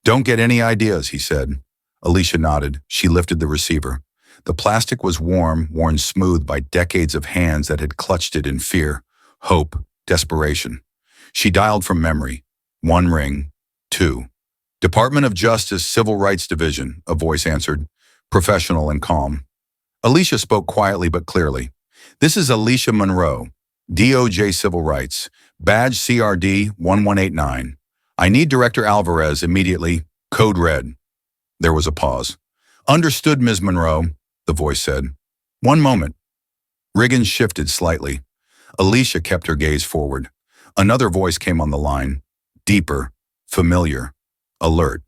"Don't get any ideas," he said. Alicia nodded. She lifted the receiver. The plastic was warm, worn smooth by decades of hands that had clutched it in fear, hope, desperation. She dialed from memory. One ring, two. "Department of Justice, Civil Rights Division," a voice answered, professional and calm. Alicia spoke quietly but clearly. "This is Alicia Monroe, DOJ Civil Rights, badge CRD 1189. I need Director Alvarez immediately, code red." There was a pause. "Understood, Ms. Monroe," the voice said. "One moment." Riggins shifted slightly. Alicia kept her gaze forward. Another voice came on the line, deeper, familiar, alert.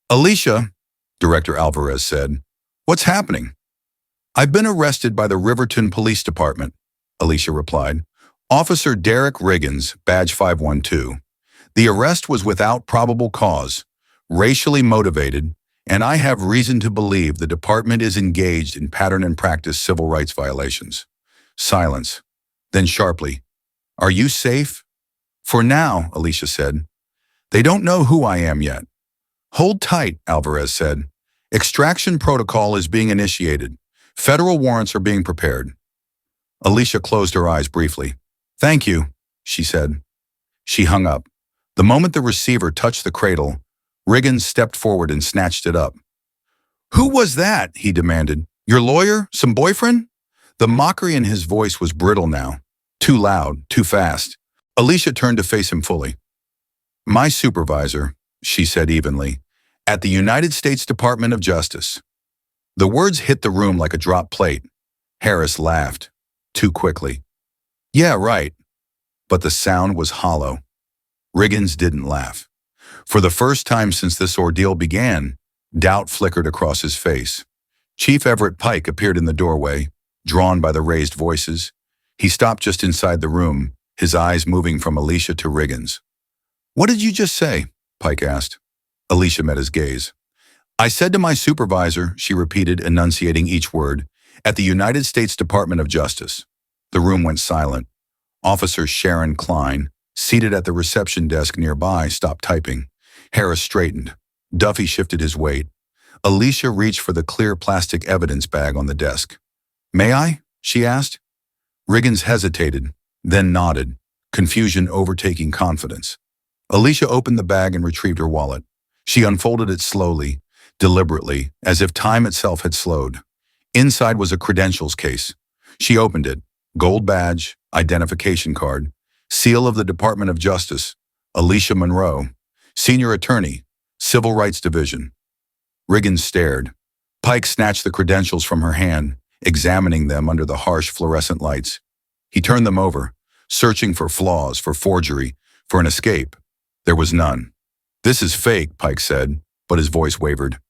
"Alicia," Director Alvarez said, "what's happening?" "I've been arrested by the Riverton Police Department," Alicia replied. "Officer Derek Riggins, badge 512. The arrest was without probable cause, racially motivated, and I have reason to believe the department is engaged in pattern and practice civil rights violations." Silence. Then sharply, "Are you safe?" "For now," Alicia said. "They don't know who I am yet." "Hold tight," Alvarez said. "Extraction protocol is being initiated. Federal warrants are being prepared." Alicia closed her eyes briefly. "Thank you," she said. She hung up. The moment the receiver touched the cradle, Riggins stepped forward and snatched it up. "Who was that?" he demanded. "Your lawyer? Some boyfriend?" The mockery in his voice was brittle now. Too loud, too fast. Alicia turned to face him fully. "My supervisor," she said evenly, "at the United States Department of Justice." The words hit the room like a dropped plate. Harris laughed, too quickly. "Yeah, right." But the sound was hollow. Riggins didn't laugh. For the first time since this ordeal began, doubt flickered across his face. Chief Everett Pike appeared in the doorway, drawn by the raised voices. He stopped just inside the room, his eyes moving from Alicia to Riggins. "What did you just say?" Pike asked. Alicia met his gaze. "I said to my supervisor," she repeated, enunciating each word, "at the United States Department of Justice." The room went silent. Officer Sharon Klein, seated at the reception desk nearby, stopped typing. Harris straightened. Duffy shifted his weight. Alicia reached for the clear plastic evidence bag on the desk. "May I?" she asked. Riggins hesitated, then nodded, confusion overtaking confidence. Alicia opened the bag and retrieved her wallet. She unfolded it slowly, deliberately, as if time itself had slowed. Inside was a credentials case. She opened it. Gold badge, identification card, seal of the Department of Justice, Alicia Monroe, senior attorney, Civil Rights Division. Riggins stared. Pike snatched the credentials from her hand, examining them under the harsh fluorescent lights. He turned them over, searching for flaws, for forgery, for an escape. There was none. "This is fake," Pike said, but his voice wavered.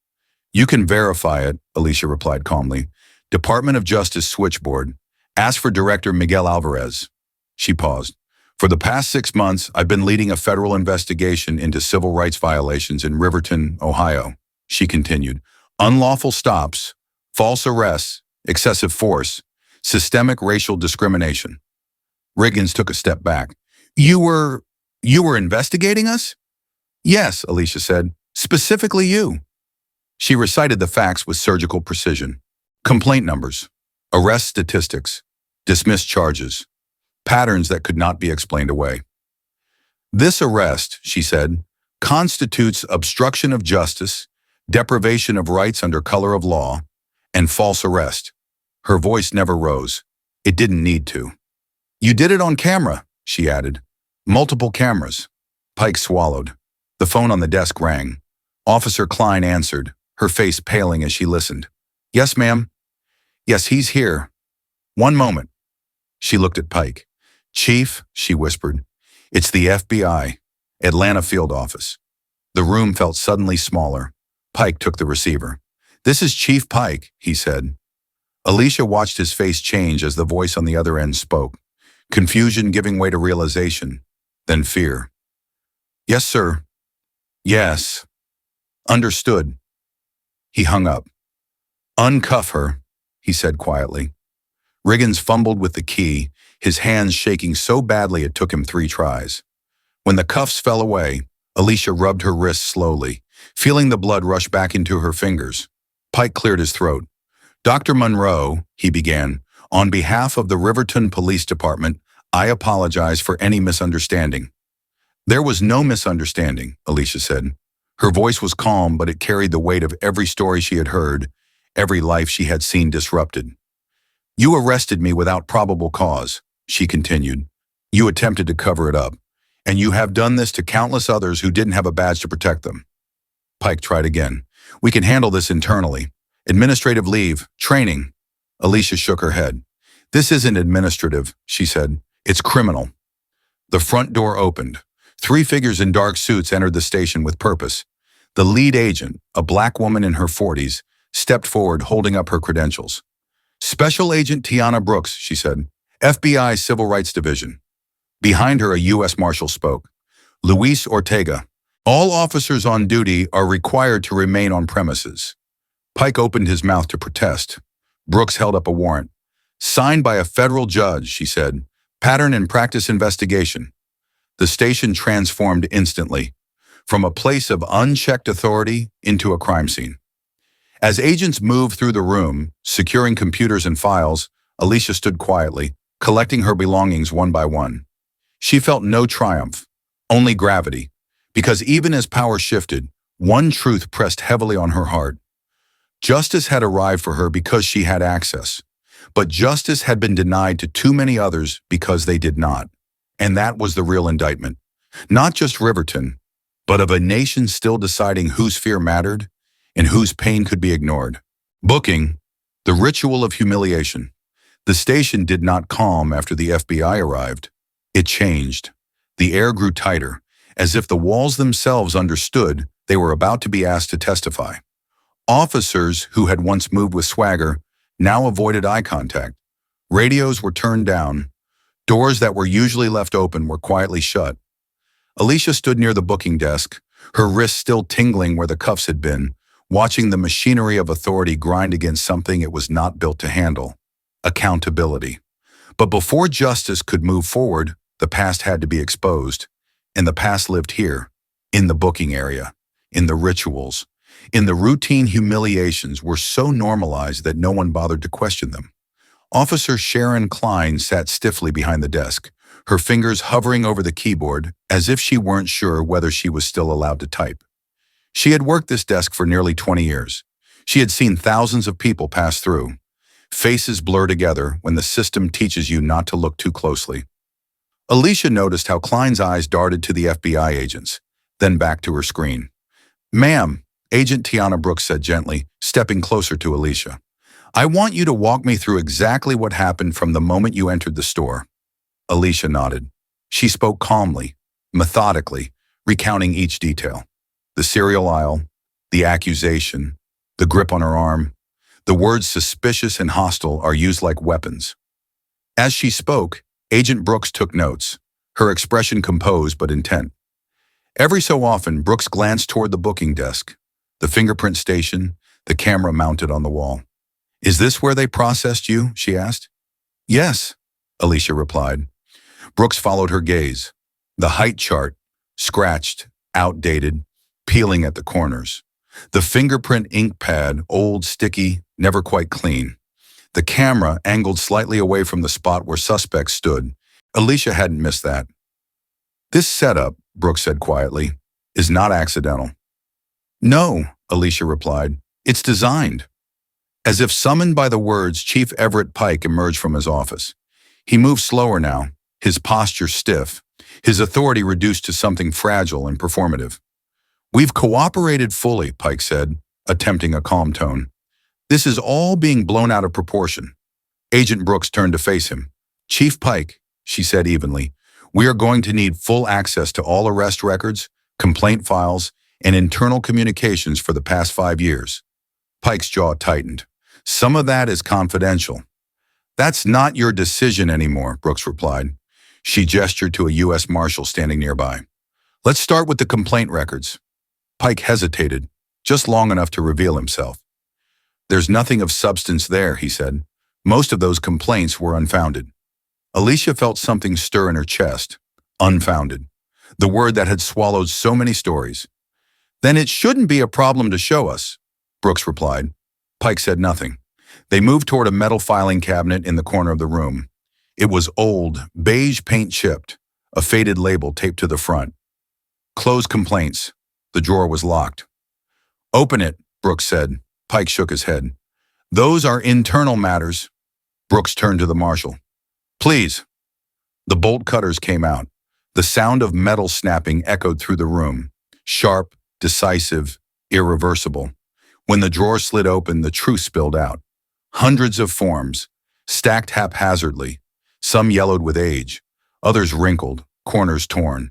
"You can verify it," Alicia replied calmly. "Department of Justice switchboard. Ask for Director Miguel Alvarez." She paused. "For the past 6 months, I've been leading a federal investigation into civil rights violations in Riverton, Ohio," she continued. "Unlawful stops, false arrests, excessive force, systemic racial discrimination." Riggins took a step back. You were investigating us?" "Yes," Alicia said. "Specifically you." She recited the facts with surgical precision. Complaint numbers, arrest statistics, dismissed charges, patterns that could not be explained away. "This arrest," she said, "constitutes obstruction of justice, deprivation of rights under color of law, and false arrest." Her voice never rose. It didn't need to. "You did it on camera," she added. "Multiple cameras." Pike swallowed. The phone on the desk rang. Officer Klein answered, her face paling as she listened. Yes, ma'am. Yes, he's here. One moment. She looked at Pike. Chief, she whispered. It's the FBI, Atlanta field office. The room felt suddenly smaller. Pike took the receiver. This is Chief Pike, he said. Alicia watched his face change as the voice on the other end spoke. Confusion giving way to realization, then fear. Yes, sir. Yes. Understood. He hung up. Uncuff her, he said quietly. Riggins fumbled with the key, his hands shaking so badly it took him 3 tries. When the cuffs fell away, Alicia rubbed her wrists slowly, feeling the blood rush back into her fingers. Pike cleared his throat. Dr. Monroe, he began, on behalf of the Riverton Police Department, I apologize for any misunderstanding. There was no misunderstanding, Alicia said. Her voice was calm, but it carried the weight of every story she had heard, every life she had seen disrupted. You arrested me without probable cause, she continued. You attempted to cover it up, and you have done this to countless others who didn't have a badge to protect them. Pike tried again. We can handle this internally. Administrative leave, training. Alicia shook her head. This isn't administrative, she said. It's criminal. The front door opened. 3 figures in dark suits entered the station with purpose. The lead agent, a black woman in her 40s, stepped forward holding up her credentials. Special Agent Tiana Brooks, she said. FBI Civil Rights Division. Behind her, a U.S. Marshal spoke. Luis Ortega. All officers on duty are required to remain on premises. Pike opened his mouth to protest. Brooks held up a warrant. Signed by a federal judge, she said. Pattern and practice investigation. The station transformed instantly, from a place of unchecked authority into a crime scene. As agents moved through the room, securing computers and files, Alicia stood quietly, collecting her belongings one by one. She felt no triumph, only gravity, because even as power shifted, one truth pressed heavily on her heart. Justice had arrived for her because she had access, but justice had been denied to too many others because they did not. And that was the real indictment. Not just Riverton, but of a nation still deciding whose fear mattered and whose pain could be ignored. Booking, the ritual of humiliation. The station did not calm after the FBI arrived. It changed. The air grew tighter, as if the walls themselves understood they were about to be asked to testify. Officers who had once moved with swagger now avoided eye contact. Radios were turned down. Doors that were usually left open were quietly shut. Alicia stood near the booking desk, her wrists still tingling where the cuffs had been, watching the machinery of authority grind against something it was not built to handle: accountability. But before justice could move forward, the past had to be exposed. And the past lived here, in the booking area, in the rituals, in the routine humiliations were so normalized that no one bothered to question them. Officer Sharon Klein sat stiffly behind the desk, her fingers hovering over the keyboard as if she weren't sure whether she was still allowed to type. She had worked this desk for nearly 20 years. She had seen thousands of people pass through. Faces blur together when the system teaches you not to look too closely. Alicia noticed how Klein's eyes darted to the FBI agents, then back to her screen. Ma'am, Agent Tiana Brooks said gently, stepping closer to Alicia. I want you to walk me through exactly what happened from the moment you entered the store. Alicia nodded. She spoke calmly, methodically, recounting each detail. The cereal aisle, the accusation, the grip on her arm. The words suspicious and hostile are used like weapons. As she spoke, Agent Brooks took notes, her expression composed but intent. Every so often, Brooks glanced toward the booking desk, the fingerprint station, the camera mounted on the wall. Is this where they processed you? She asked. Yes, Alicia replied. Brooks followed her gaze. The height chart, scratched, outdated, peeling at the corners. The fingerprint ink pad, old, sticky, never quite clean. The camera angled slightly away from the spot where suspects stood. Alicia hadn't missed that. This setup, Brooks said quietly, is not accidental. No, Alicia replied. It's designed. As if summoned by the words, Chief Everett Pike emerged from his office. He moved slower now, his posture stiff, his authority reduced to something fragile and performative. We've cooperated fully, Pike said, attempting a calm tone. This is all being blown out of proportion. Agent Brooks turned to face him. Chief Pike, she said evenly, we are going to need full access to all arrest records, complaint files, and internal communications for the past 5 years. Pike's jaw tightened. Some of that is confidential. That's not your decision anymore, Brooks replied. She gestured to a U.S. Marshal standing nearby. Let's start with the complaint records. Pike hesitated, just long enough to reveal himself. There's nothing of substance there, he said. Most of those complaints were unfounded. Alicia felt something stir in her chest. Unfounded. The word that had swallowed so many stories. Then it shouldn't be a problem to show us, Brooks replied. Pike said nothing. They moved toward a metal filing cabinet in the corner of the room. It was old, beige paint chipped, a faded label taped to the front. Close complaints. The drawer was locked. Open it, Brooks said. Pike shook his head. Those are internal matters. Brooks turned to the marshal. Please. The bolt cutters came out. The sound of metal snapping echoed through the room. Sharp, decisive, irreversible. When the drawer slid open, the truth spilled out. Hundreds of forms, stacked haphazardly. Some yellowed with age, others wrinkled, corners torn.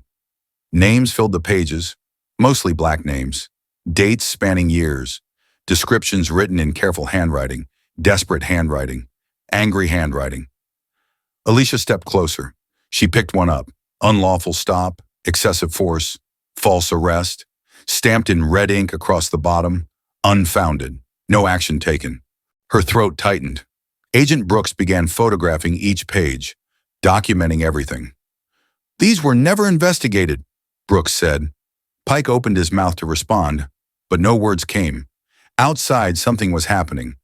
Names filled the pages, mostly black names. Dates spanning years. Descriptions written in careful handwriting, desperate handwriting, angry handwriting. Alicia stepped closer. She picked one up. Unlawful stop, excessive force, false arrest, stamped in red ink across the bottom, unfounded, no action taken. Her throat tightened. Agent Brooks began photographing each page, documenting everything. These were never investigated, Brooks said. Pike opened his mouth to respond, but no words came. Outside, something was happening.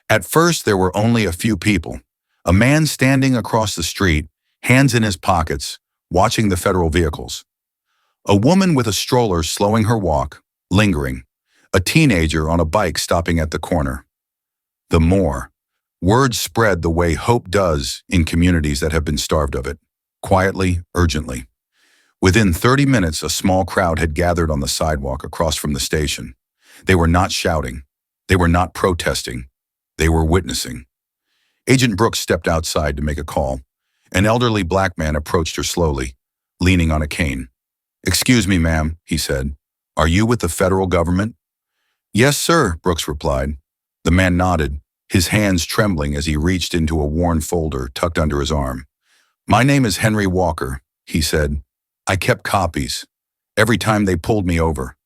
At first, there were only a few people. A man standing across the street, hands in his pockets, watching the federal vehicles. A woman with a stroller slowing her walk, lingering. A teenager on a bike stopping at the corner. The more. Word spread the way hope does in communities that have been starved of it. Quietly, urgently. Within 30 minutes, a small crowd had gathered on the sidewalk across from the station. They were not shouting. They were not protesting. They were witnessing. Agent Brooks stepped outside to make a call. An elderly black man approached her slowly, leaning on a cane. Excuse me, ma'am, he said. Are you with the federal government? Yes, sir, Brooks replied. The man nodded, his hands trembling as he reached into a worn folder tucked under his arm. My name is Henry Walker, he said. I kept copies. Every time they pulled me over.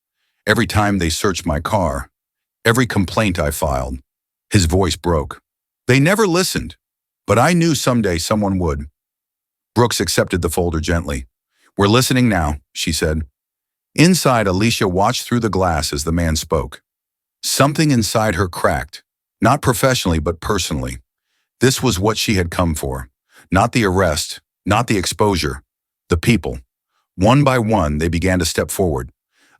Every time they searched my car. Every complaint I filed. His voice broke. They never listened, but I knew someday someone would. Brooks accepted the folder gently. We're listening now, she said. Inside, Alicia watched through the glass as the man spoke. Something inside her cracked, not professionally but personally. This was what she had come for. Not the arrest, not the exposure, the people. One by one, they began to step forward.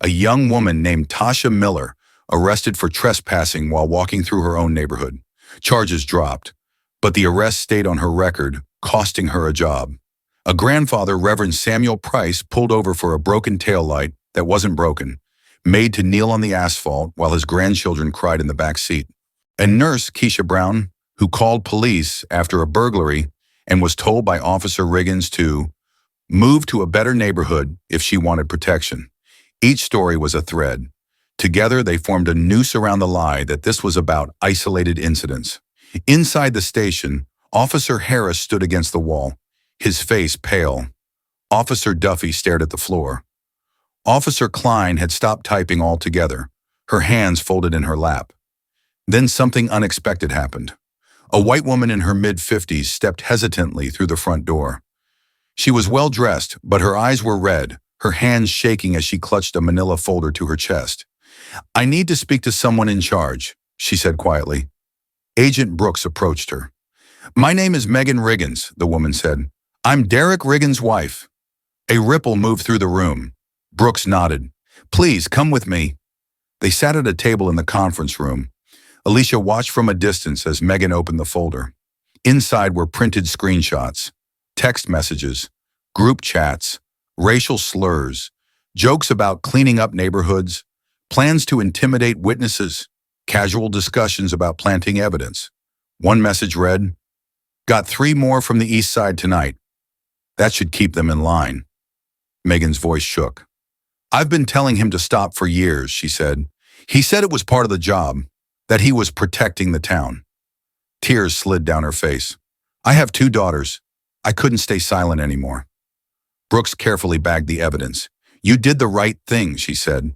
A young woman named Tasha Miller, arrested for trespassing while walking through her own neighborhood. Charges dropped, but the arrest stayed on her record, costing her a job. A grandfather, Reverend Samuel Price, pulled over for a broken taillight that wasn't broken, made to kneel on the asphalt while his grandchildren cried in the back seat. A nurse, Keisha Brown, who called police after a burglary and was told by Officer Riggins to move to a better neighborhood if she wanted protection. Each story was a thread. Together, they formed a noose around the lie that this was about isolated incidents. Inside the station, Officer Harris stood against the wall, his face pale. Officer Duffy stared at the floor. Officer Klein had stopped typing altogether, her hands folded in her lap. Then something unexpected happened. A white woman in her mid-50s stepped hesitantly through the front door. She was well-dressed, but her eyes were red, her hands shaking as she clutched a manila folder to her chest. I need to speak to someone in charge, she said quietly. Agent Brooks approached her. My name is Megan Riggins, the woman said. I'm Derek Riggins' wife. A ripple moved through the room. Brooks nodded. Please, come with me. They sat at a table in the conference room. Alicia watched from a distance as Megan opened the folder. Inside were printed screenshots, text messages, group chats, racial slurs, Jokes about cleaning up neighborhoods, plans to intimidate witnesses, casual discussions about planting evidence. One message read, "Got 3 more from the east side tonight. That should keep them in line." Megan's voice shook. "I've been telling him to stop for years," she said. "He said it was part of the job, that he was protecting the town." Tears slid down her face. "I have 2 daughters. I couldn't stay silent anymore." Brooks carefully bagged the evidence. "You did the right thing," she said.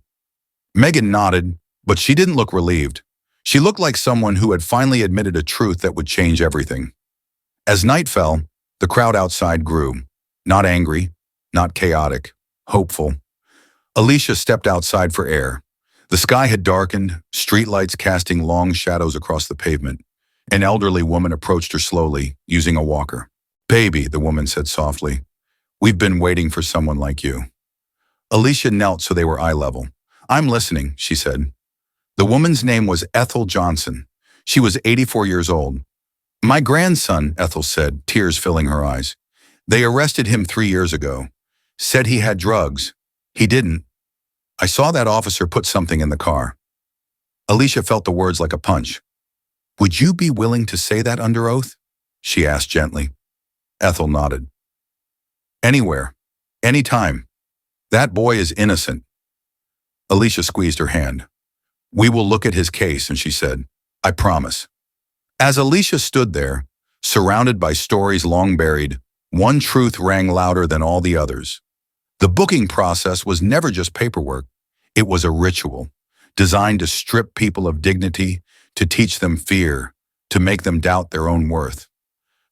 Megan nodded, but she didn't look relieved. She looked like someone who had finally admitted a truth that would change everything. As night fell, the crowd outside grew. Not angry, not chaotic, hopeful. Alicia stepped outside for air. The sky had darkened, streetlights casting long shadows across the pavement. An elderly woman approached her slowly, using a walker. "Baby," the woman said softly, "we've been waiting for someone like you." Alicia knelt so they were eye level. "I'm listening," she said. The woman's name was Ethel Johnson. She was 84 years old. "My grandson," Ethel said, tears filling her eyes. "They arrested him 3 years ago. Said he had drugs. He didn't. I saw that officer put something in the car." Alicia felt the words like a punch. "Would you be willing to say that under oath?" she asked gently. Ethel nodded. "Anywhere. Anytime. That boy is innocent." Alicia squeezed her hand. "We will look at his case," and she said, "I promise." As Alicia stood there, surrounded by stories long buried, one truth rang louder than all the others. The booking process was never just paperwork. It was a ritual, designed to strip people of dignity, to teach them fear, to make them doubt their own worth.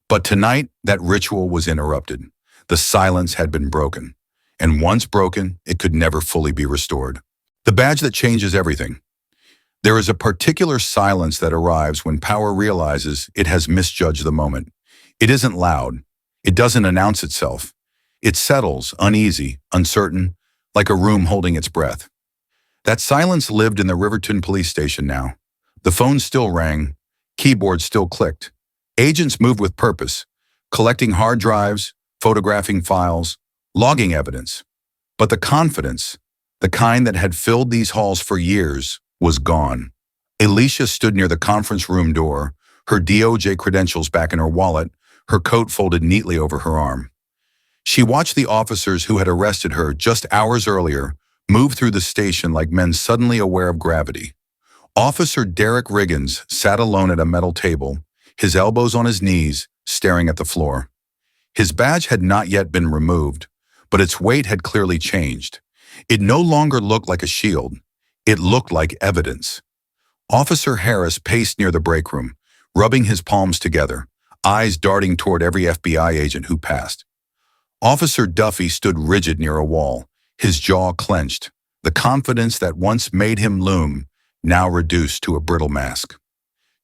But tonight, that ritual was interrupted. The silence had been broken. And once broken, it could never fully be restored. The badge that changes everything. There is a particular silence that arrives when power realizes it has misjudged the moment. It isn't loud. It doesn't announce itself. It settles, uneasy, uncertain, like a room holding its breath. That silence lived in the Riverton police station now. The phone still rang. Keyboards still clicked. Agents moved with purpose, collecting hard drives, photographing files, logging evidence. But the confidence, the kind that had filled these halls for years, was gone. Alicia stood near the conference room door, her DOJ credentials back in her wallet, her coat folded neatly over her arm. She watched the officers who had arrested her just hours earlier move through the station like men suddenly aware of gravity. Officer Derek Riggins sat alone at a metal table, his elbows on his knees, staring at the floor. His badge had not yet been removed, but its weight had clearly changed. It no longer looked like a shield. It looked like evidence. Officer Harris paced near the break room, rubbing his palms together, eyes darting toward every FBI agent who passed. Officer Duffy stood rigid near a wall, his jaw clenched, the confidence that once made him loom, now reduced to a brittle mask.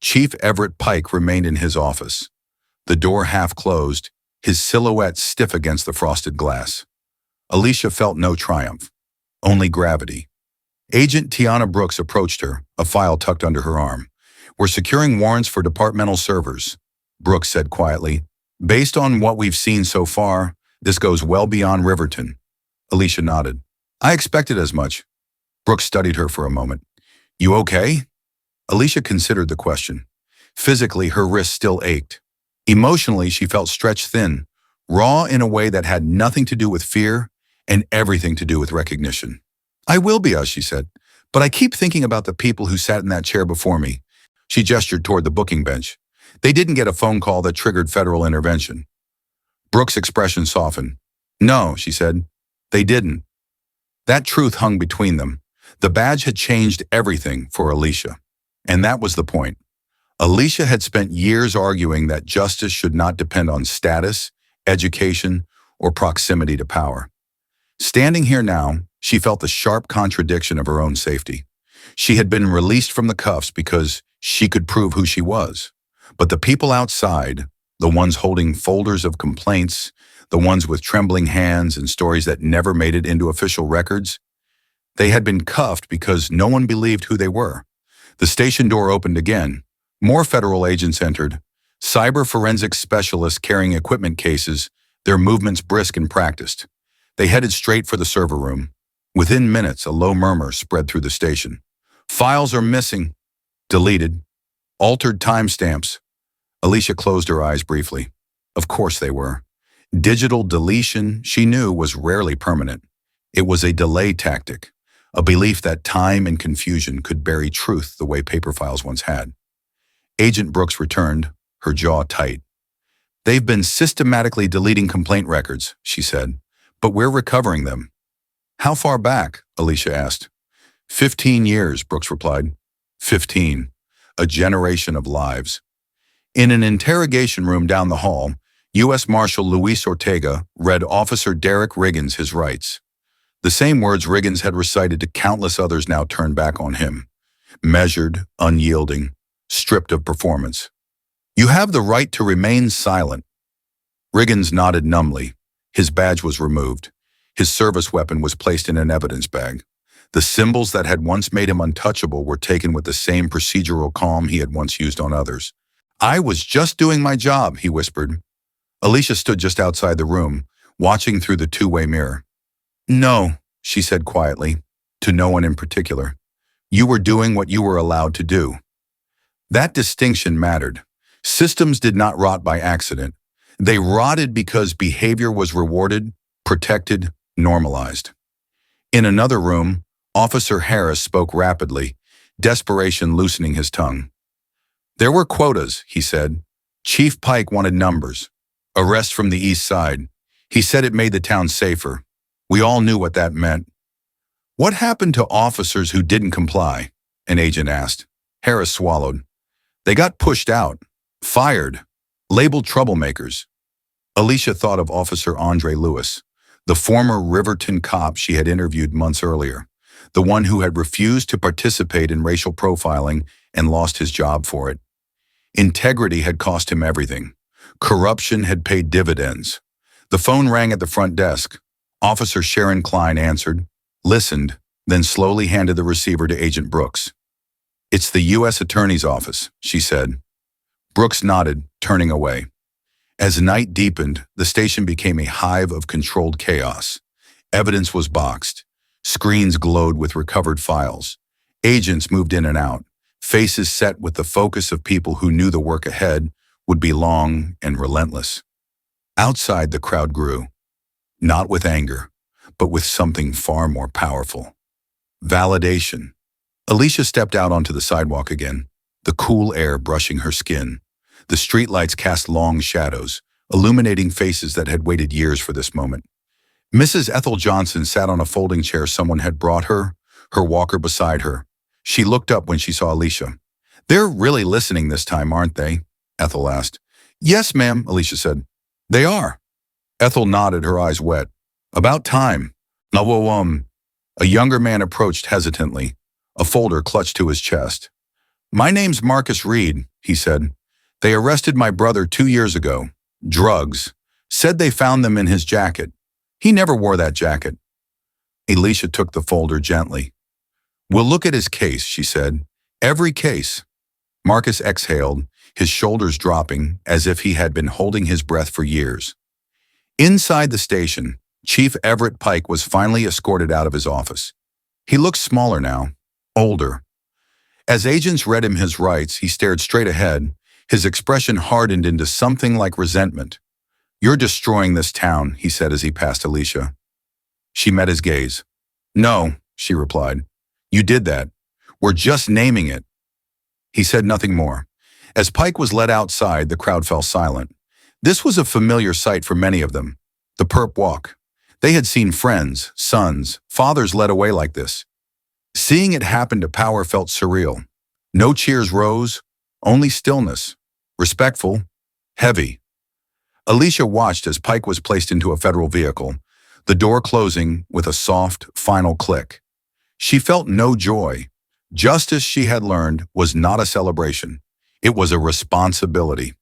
Chief Everett Pike remained in his office, the door half closed, his silhouette stiff against the frosted glass. Alicia felt no triumph, only gravity. Agent Tiana Brooks approached her, a file tucked under her arm. "We're securing warrants for departmental servers," Brooks said quietly. "Based on what we've seen so far, this goes well beyond Riverton." Alicia nodded. "I expected as much." Brooks studied her for a moment. "You okay?" Alicia considered the question. Physically, her wrist still ached. Emotionally, she felt stretched thin, raw in a way that had nothing to do with fear and everything to do with recognition. "I will be," she said, "but I keep thinking about the people who sat in that chair before me." She gestured toward the booking bench. "They didn't get a phone call that triggered federal intervention." Brooks' expression softened. "No," she said, "they didn't." That truth hung between them. The badge had changed everything for Alicia. And that was the point. Alicia had spent years arguing that justice should not depend on status, education, or proximity to power. Standing here now, she felt the sharp contradiction of her own safety. She had been released from the cuffs because she could prove who she was. But the people outside, the ones holding folders of complaints, the ones with trembling hands and stories that never made it into official records, they had been cuffed because no one believed who they were. The station door opened again. More federal agents entered, cyber forensics specialists carrying equipment cases, their movements brisk and practiced. They headed straight for the server room. Within minutes, a low murmur spread through the station. Files are missing. Deleted. Altered timestamps. Alicia closed her eyes briefly. Of course they were. Digital deletion, she knew, was rarely permanent. It was a delay tactic, a belief that time and confusion could bury truth the way paper files once had. Agent Brooks returned, her jaw tight. They've been systematically deleting complaint records, she said, but we're recovering them. How far back? Alicia asked. 15 years, Brooks replied. 15. A generation of lives. In an interrogation room down the hall, U.S. Marshal Luis Ortega read Officer Derek Riggins his rights. The same words Riggins had recited to countless others now turned back on him. Measured, unyielding, stripped of performance. You have the right to remain silent. Riggins nodded numbly. His badge was removed. His service weapon was placed in an evidence bag. The symbols that had once made him untouchable were taken with the same procedural calm he had once used on others. I was just doing my job, he whispered. Alicia stood just outside the room, watching through the two-way mirror. No, she said quietly, to no one in particular. You were doing what you were allowed to do. That distinction mattered. Systems did not rot by accident. They rotted because behavior was rewarded, protected, normalized. In another room, Officer Harris spoke rapidly, desperation loosening his tongue. There were quotas, he said. Chief Pike wanted numbers. Arrests from the east side. He said it made the town safer. We all knew what that meant. What happened to officers who didn't comply? An agent asked. Harris swallowed. They got pushed out, fired, labeled troublemakers. Alicia thought of Officer Andre Lewis, the former Riverton cop she had interviewed months earlier, the one who had refused to participate in racial profiling and lost his job for it. Integrity had cost him everything. Corruption had paid dividends. The phone rang at the front desk. Officer Sharon Klein answered, listened, then slowly handed the receiver to Agent Brooks. It's the U.S. Attorney's Office, she said. Brooks nodded, turning away. As night deepened, the station became a hive of controlled chaos. Evidence was boxed. Screens glowed with recovered files. Agents moved in and out, faces set with the focus of people who knew the work ahead would be long and relentless. Outside, the crowd grew, not with anger, but with something far more powerful. Validation. Alicia stepped out onto the sidewalk again, the cool air brushing her skin. The streetlights cast long shadows, illuminating faces that had waited years for this moment. Mrs. Ethel Johnson sat on a folding chair someone had brought her, her walker beside her. She looked up when she saw Alicia. They're really listening this time, aren't they? Ethel asked. Yes, ma'am, Alicia said. They are. Ethel nodded, her eyes wet. About time. A younger man approached hesitantly, a folder clutched to his chest. My name's Marcus Reed, he said. They arrested my brother 2 years ago. Drugs. Said they found them in his jacket. He never wore that jacket. Alicia took the folder gently. We'll look at his case, she said. Every case. Marcus exhaled, his shoulders dropping as if he had been holding his breath for years. Inside the station, Chief Everett Pike was finally escorted out of his office. He looked smaller now, older. As agents read him his rights, he stared straight ahead, his expression hardened into something like resentment. You're destroying this town, he said as he passed Alicia. She met his gaze. No, she replied. You did that. We're just naming it. He said nothing more. As Pike was led outside, the crowd fell silent. This was a familiar sight for many of them. The perp walk. They had seen friends, sons, fathers led away like this. Seeing it happen to power felt surreal. No cheers rose, only stillness. Respectful, heavy. Alicia watched as Pike was placed into a federal vehicle, the door closing with a soft, final click. She felt no joy. Justice, she had learned, was not a celebration. It was a responsibility.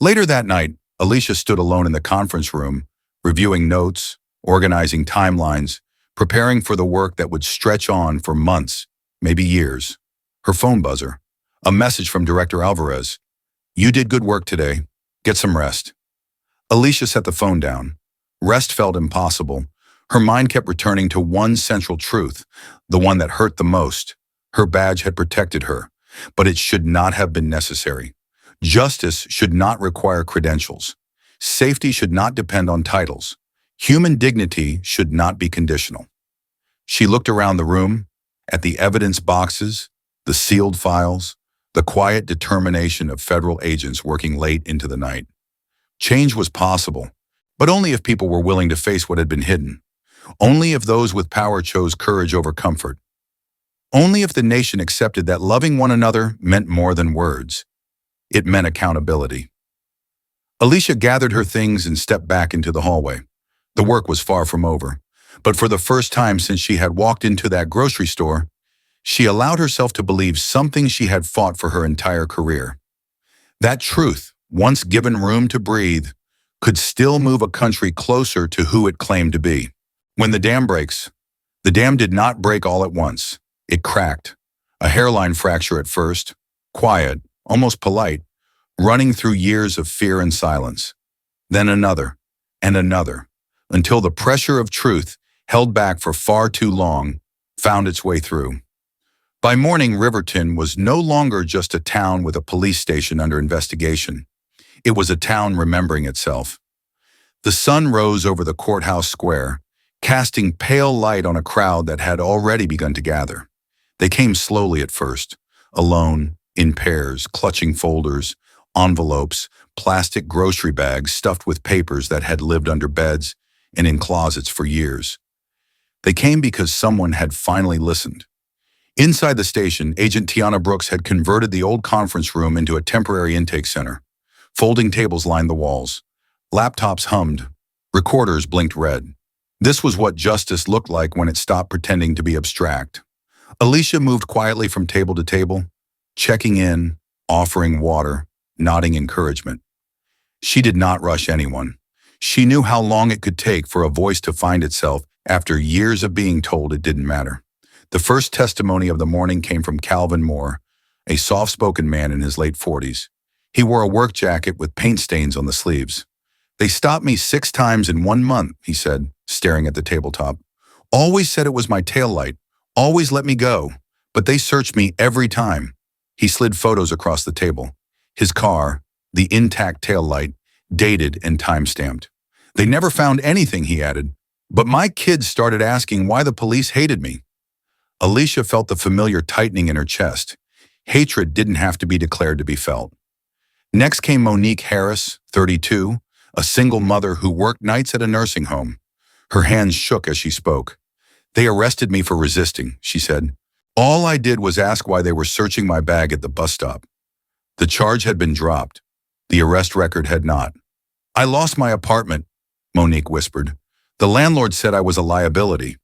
Later that night, Alicia stood alone in the conference room, reviewing notes, organizing timelines, preparing for the work that would stretch on for months, maybe years. Her phone buzzer. A message from Director Alvarez. You did good work today. Get some rest. Alicia set the phone down. Rest felt impossible. Her mind kept returning to one central truth, the one that hurt the most. Her badge had protected her, but it should not have been necessary. Justice should not require credentials. Safety should not depend on titles. Human dignity should not be conditional. She looked around the room, at the evidence boxes, the sealed files, the quiet determination of federal agents working late into the night. Change was possible, but only if people were willing to face what had been hidden. Only if those with power chose courage over comfort. Only if the nation accepted that loving one another meant more than words. It meant accountability. Alicia gathered her things and stepped back into the hallway. The work was far from over, but for the first time since she had walked into that grocery store, she allowed herself to believe something she had fought for her entire career. That truth, once given room to breathe, could still move a country closer to who it claimed to be. When the dam breaks, the dam did not break all at once. It cracked. A hairline fracture at first, quiet, almost polite, running through years of fear and silence. Then another, and another, until the pressure of truth, held back for far too long, found its way through. By morning, Riverton was no longer just a town with a police station under investigation. It was a town remembering itself. The sun rose over the courthouse square, casting pale light on a crowd that had already begun to gather. They came slowly at first, alone, in pairs, clutching folders, envelopes, plastic grocery bags stuffed with papers that had lived under beds and in closets for years. They came because someone had finally listened. Inside the station, Agent Tiana Brooks had converted the old conference room into a temporary intake center. Folding tables lined the walls. Laptops hummed. Recorders blinked red. This was what justice looked like when it stopped pretending to be abstract. Alicia moved quietly from table to table, checking in, offering water, nodding encouragement. She did not rush anyone. She knew how long it could take for a voice to find itself after years of being told it didn't matter. The first testimony of the morning came from Calvin Moore, a soft-spoken man in his late 40s. He wore a work jacket with paint stains on the sleeves. "They stopped me 6 times in 1 month," he said, staring at the tabletop. "Always said it was my taillight, always let me go, but they searched me every time." He slid photos across the table. His car, the intact taillight, dated and time-stamped. "They never found anything," he added, "but my kids started asking why the police hated me." Alicia felt the familiar tightening in her chest. Hatred didn't have to be declared to be felt. Next came Monique Harris, 32, a single mother who worked nights at a nursing home. Her hands shook as she spoke. "They arrested me for resisting," she said. "All I did was ask why they were searching my bag at the bus stop." The charge had been dropped. The arrest record had not. "I lost my apartment," Monique whispered. "The landlord said I was a liability."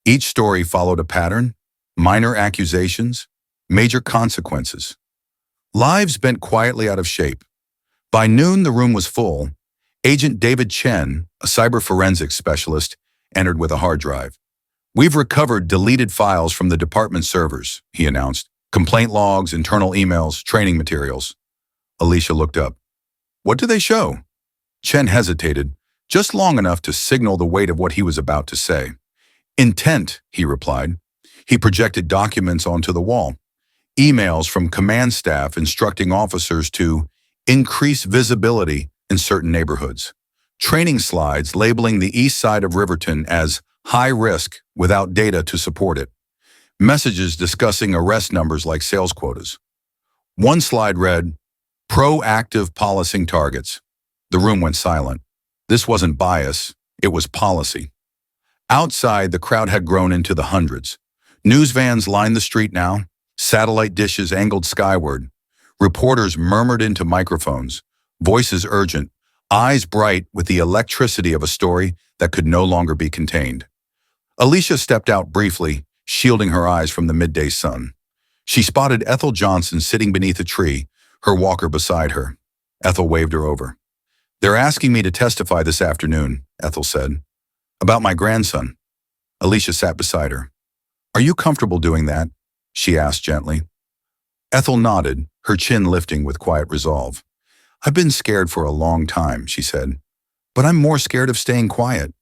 Each story followed a pattern: minor accusations, major consequences. Lives bent quietly out of shape. By noon, the room was full. Agent David Chen, a cyber forensics specialist, entered with a hard drive. "We've recovered deleted files from the department servers," he announced. "Complaint logs, internal emails, training materials." Alicia looked up. "What do they show?" Chen hesitated, just long enough to signal the weight of what he was about to say. "Intent," he replied. He projected documents onto the wall. Emails from command staff instructing officers to increase visibility in certain neighborhoods. Training slides labeling the east side of Riverton as high risk without data to support it. Messages discussing arrest numbers like sales quotas. One slide read, "Proactive policing targets." The room went silent. This wasn't bias, it was policy. Outside, the crowd had grown into the hundreds. News vans lined the street now, satellite dishes angled skyward. Reporters murmured into microphones, voices urgent, eyes bright with the electricity of a story that could no longer be contained. Alicia stepped out briefly, shielding her eyes from the midday sun. She spotted Ethel Johnson sitting beneath a tree, her walker beside her. Ethel waved her over. "They're asking me to testify this afternoon," Ethel said. "About my grandson." Alicia sat beside her. "Are you comfortable doing that?" she asked gently. Ethel nodded, her chin lifting with quiet resolve. "I've been scared for a long time," she said, "but I'm more scared of staying quiet."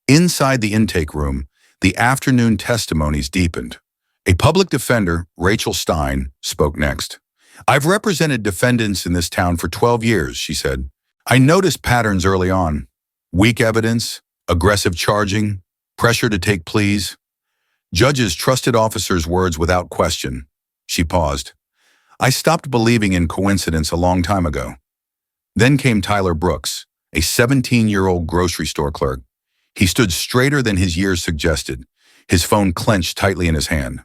Inside the intake room, the afternoon testimonies deepened. A public defender, Rachel Stein, spoke next. "I've represented defendants in this town for 12 years, she said. I noticed patterns early on. Weak evidence, aggressive charging, pressure to take pleas. Judges trusted officers' words without question." She paused. "I stopped believing in coincidence a long time ago." Then came Tyler Brooks, a 17-year-old grocery store clerk. He stood straighter than his years suggested, his phone clenched tightly in his hand.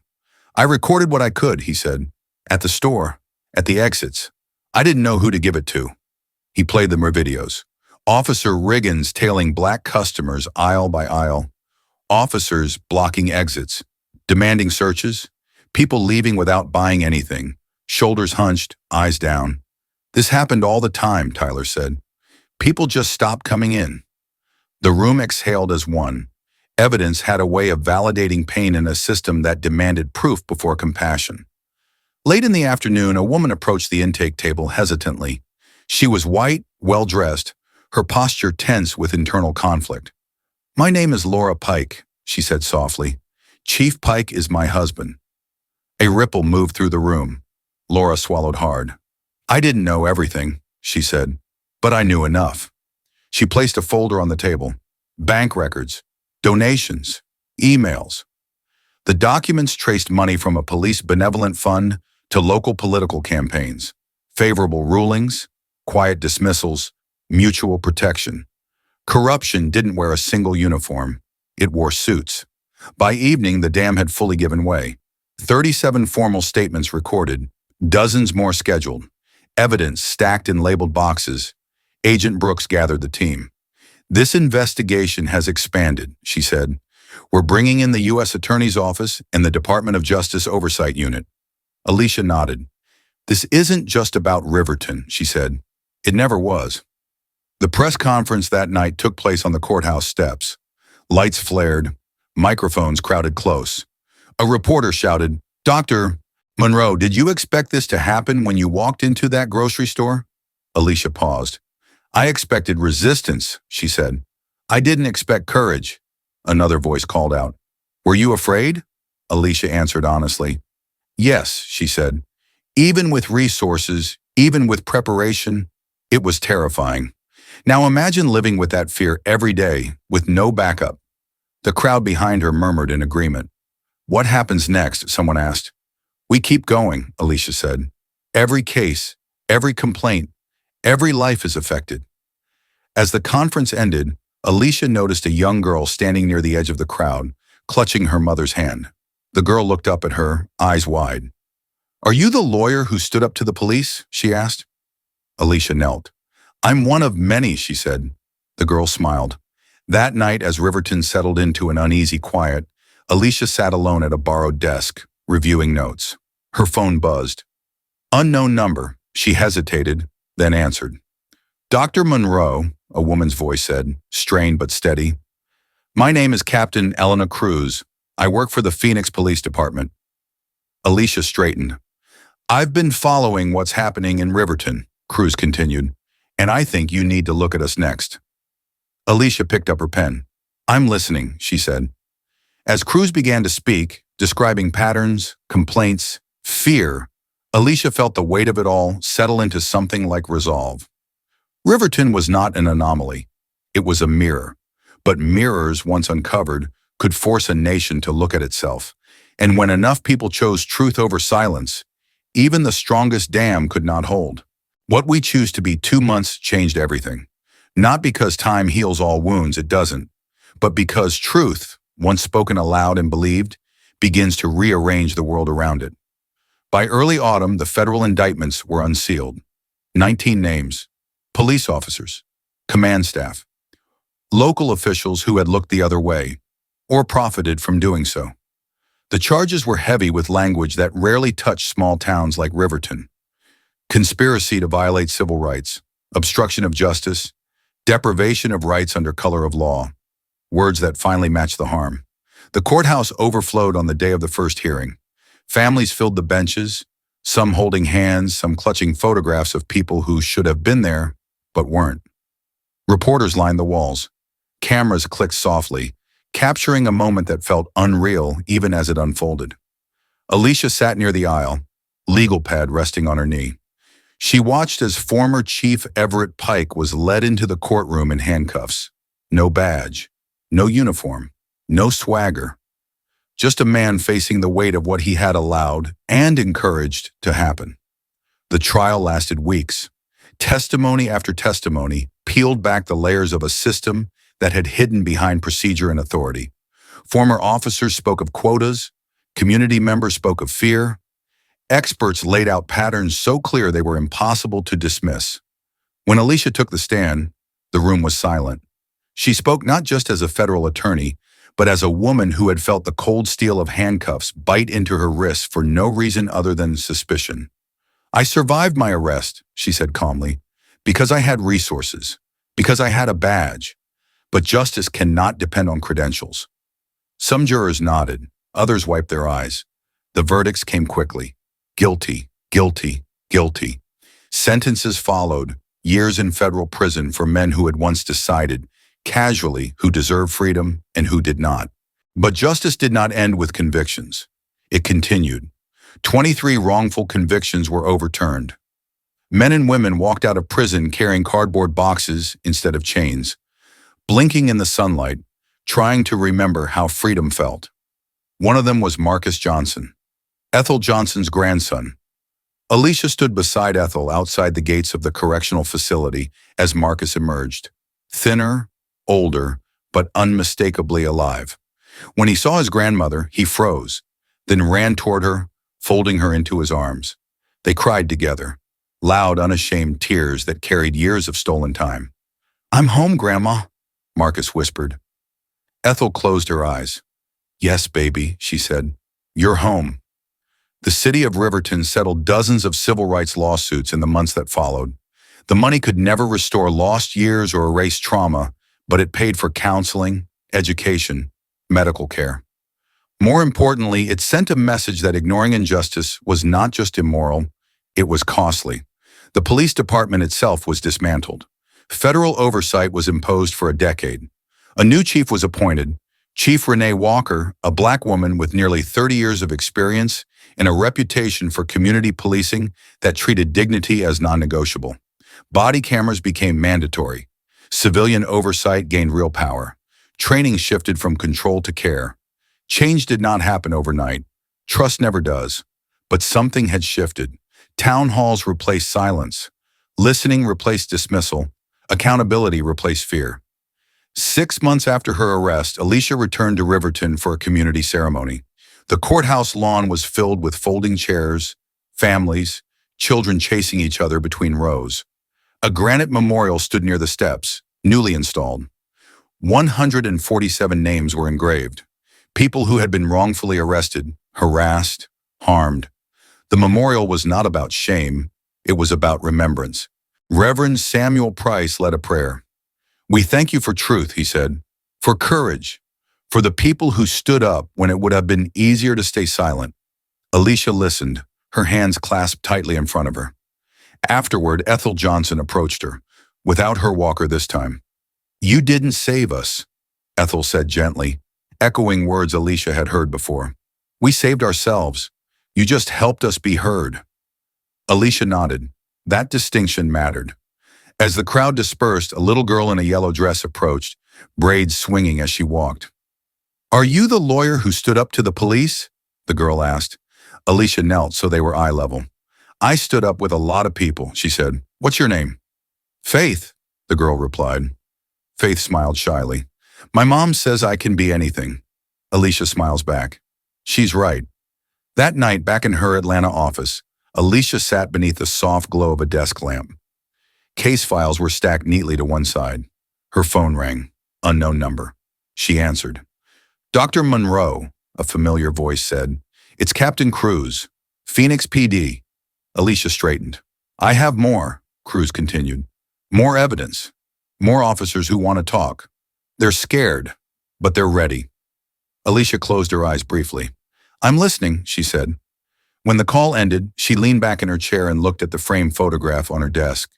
"I recorded what I could," he said. "At the store, at the exits. I didn't know who to give it to." He played the videos. Officer Riggins tailing black customers aisle by aisle. Officers blocking exits, demanding searches. People leaving without buying anything, shoulders hunched, eyes down. "This happened all the time," Tyler said. "People just stopped coming in." The room exhaled as one. Evidence had a way of validating pain in a system that demanded proof before compassion. Late in the afternoon, a woman approached the intake table hesitantly. She was white, well-dressed, her posture tense with internal conflict. "My name is Laura Pike," she said softly. "Chief Pike is my husband." A ripple moved through the room. Laura swallowed hard. "I didn't know everything," she said, "but I knew enough." She placed a folder on the table. Bank records, donations, emails. The documents traced money from a police benevolent fund to local political campaigns, favorable rulings, quiet dismissals, mutual protection. Corruption didn't wear a single uniform. It wore suits. By evening, the dam had fully given way. 37 formal statements recorded, dozens more scheduled. Evidence stacked in labeled boxes. Agent Brooks gathered the team. "This investigation has expanded," she said. "We're bringing in the U.S. Attorney's Office and the Department of Justice Oversight Unit." Alicia nodded. "This isn't just about Riverton," she said. "It never was." The press conference that night took place on the courthouse steps. Lights flared. Microphones crowded close. A reporter shouted, "Dr. Monroe, did you expect this to happen when you walked into that grocery store?" Alicia paused. "I expected resistance," she said. "I didn't expect courage," another voice called out. "Were you afraid?" Alicia answered honestly. "Yes," she said. "Even with resources, even with preparation, it was terrifying. Now imagine living with that fear every day, with no backup." The crowd behind her murmured in agreement. "What happens next?" someone asked. "We keep going," Alicia said. "Every case, every complaint, every life is affected." As the conference ended, Alicia noticed a young girl standing near the edge of the crowd, clutching her mother's hand. The girl looked up at her, eyes wide. "Are you the lawyer who stood up to the police?" she asked. Alicia knelt. "I'm one of many," she said. The girl smiled. That night, as Riverton settled into an uneasy quiet, Alicia sat alone at a borrowed desk, reviewing notes. Her phone buzzed. "Unknown number." She hesitated, then answered. "Dr. Monroe," a woman's voice said, strained but steady. "My name is Captain Elena Cruz. I work for the Phoenix Police Department." Alicia straightened. "I've been following what's happening in Riverton," Cruz continued, "and I think you need to look at us next." Alicia picked up her pen. "I'm listening," she said. As Cruz began to speak, describing patterns, complaints, fear, Alicia felt the weight of it all settle into something like resolve. Riverton was not an anomaly. It was a mirror. But mirrors, once uncovered, could force a nation to look at itself. And when enough people chose truth over silence, even the strongest dam could not hold. What we choose to be 2 months changed everything. Not because time heals all wounds, it doesn't, but because truth, once spoken aloud and believed, begins to rearrange the world around it. By early autumn, the federal indictments were unsealed. 19 names, police officers, command staff, local officials who had looked the other way, or profited from doing so. The charges were heavy with language that rarely touched small towns like Riverton. Conspiracy to violate civil rights, obstruction of justice, deprivation of rights under color of law, words that finally matched the harm. The courthouse overflowed on the day of the first hearing. Families filled the benches, some holding hands, some clutching photographs of people who should have been there, but weren't. Reporters lined the walls. Cameras clicked softly, capturing a moment that felt unreal even as it unfolded. Alicia sat near the aisle, legal pad resting on her knee. She watched as former Chief Everett Pike was led into the courtroom in handcuffs. No badge, no uniform, no swagger. Just a man facing the weight of what he had allowed and encouraged to happen. The trial lasted weeks. Testimony after testimony peeled back the layers of a system that had hidden behind procedure and authority. Former officers spoke of quotas, community members spoke of fear, experts laid out patterns so clear they were impossible to dismiss. When Alicia took the stand, the room was silent. She spoke not just as a federal attorney, but as a woman who had felt the cold steel of handcuffs bite into her wrists for no reason other than suspicion. "I survived my arrest," she said calmly, "because I had resources, because I had a badge. But justice cannot depend on credentials." Some jurors nodded, others wiped their eyes. The verdicts came quickly. Guilty, guilty, guilty. Sentences followed, years in federal prison for men who had once decided, casually, who deserved freedom and who did not. But justice did not end with convictions. It continued. 23 wrongful convictions were overturned. Men and women walked out of prison carrying cardboard boxes instead of chains, blinking in the sunlight, trying to remember how freedom felt. One of them was Marcus Johnson, Ethel Johnson's grandson. Alicia stood beside Ethel outside the gates of the correctional facility as Marcus emerged, thinner, older, but unmistakably alive. When he saw his grandmother, he froze, then ran toward her, folding her into his arms. They cried together, loud, unashamed tears that carried years of stolen time. "I'm home, Grandma," Marcus whispered. Ethel closed her eyes. "Yes, baby," she said. "You're home." The city of Riverton settled dozens of civil rights lawsuits in the months that followed. The money could never restore lost years or erase trauma, but it paid for counseling, education, medical care. More importantly, it sent a message that ignoring injustice was not just immoral, it was costly. The police department itself was dismantled. Federal oversight was imposed for a decade. A new chief was appointed, Chief Renee Walker, a black woman with nearly 30 years of experience and a reputation for community policing that treated dignity as non-negotiable. Body cameras became mandatory. Civilian oversight gained real power. Training shifted from control to care. Change did not happen overnight. Trust never does. But something had shifted. Town halls replaced silence. Listening replaced dismissal. Accountability replaced fear. 6 months after her arrest, Alicia returned to Riverton for a community ceremony. The courthouse lawn was filled with folding chairs, families, children chasing each other between rows. A granite memorial stood near the steps, newly installed. 147 names were engraved. People who had been wrongfully arrested, harassed, harmed. The memorial was not about shame, it was about remembrance. Reverend Samuel Price led a prayer. "We thank you for truth," he said, "for courage, for the people who stood up when it would have been easier to stay silent." Alicia listened, her hands clasped tightly in front of her. Afterward, Ethel Johnson approached her, without her walker this time. "You didn't save us," Ethel said gently, echoing words Alicia had heard before. "We saved ourselves. You just helped us be heard." Alicia nodded. That distinction mattered. As the crowd dispersed, a little girl in a yellow dress approached, braids swinging as she walked. "Are you the lawyer who stood up to the police?" the girl asked. Alicia knelt so they were eye level. "I stood up with a lot of people," she said. "What's your name?" "Faith," the girl replied. Faith smiled shyly. "My mom says I can be anything." Alicia smiles back. She's right. That night, back in her Atlanta office, Alicia sat beneath the soft glow of a desk lamp. Case files were stacked neatly to one side. Her phone rang. Unknown number. She answered. "Dr. Monroe," a familiar voice said. "It's Captain Cruz, Phoenix PD." Alicia straightened. "I have more," Cruz continued. "More evidence. More officers who want to talk. They're scared, but they're ready." Alicia closed her eyes briefly. "I'm listening," she said. When the call ended, she leaned back in her chair and looked at the framed photograph on her desk.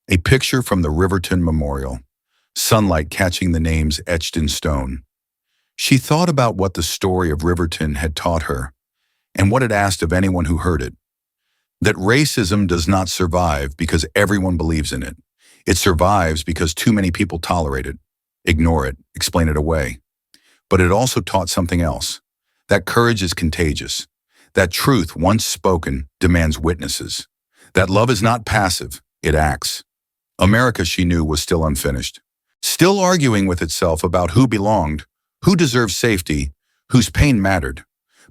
A picture from the Riverton Memorial. Sunlight catching the names etched in stone. She thought about what the story of Riverton had taught her and what it asked of anyone who heard it. That racism does not survive because everyone believes in it. It survives because too many people tolerate it, ignore it, explain it away. But it also taught something else. That courage is contagious. That truth, once spoken, demands witnesses. That love is not passive, it acts. America, she knew, was still unfinished. Still arguing with itself about who belonged, who deserved safety, whose pain mattered.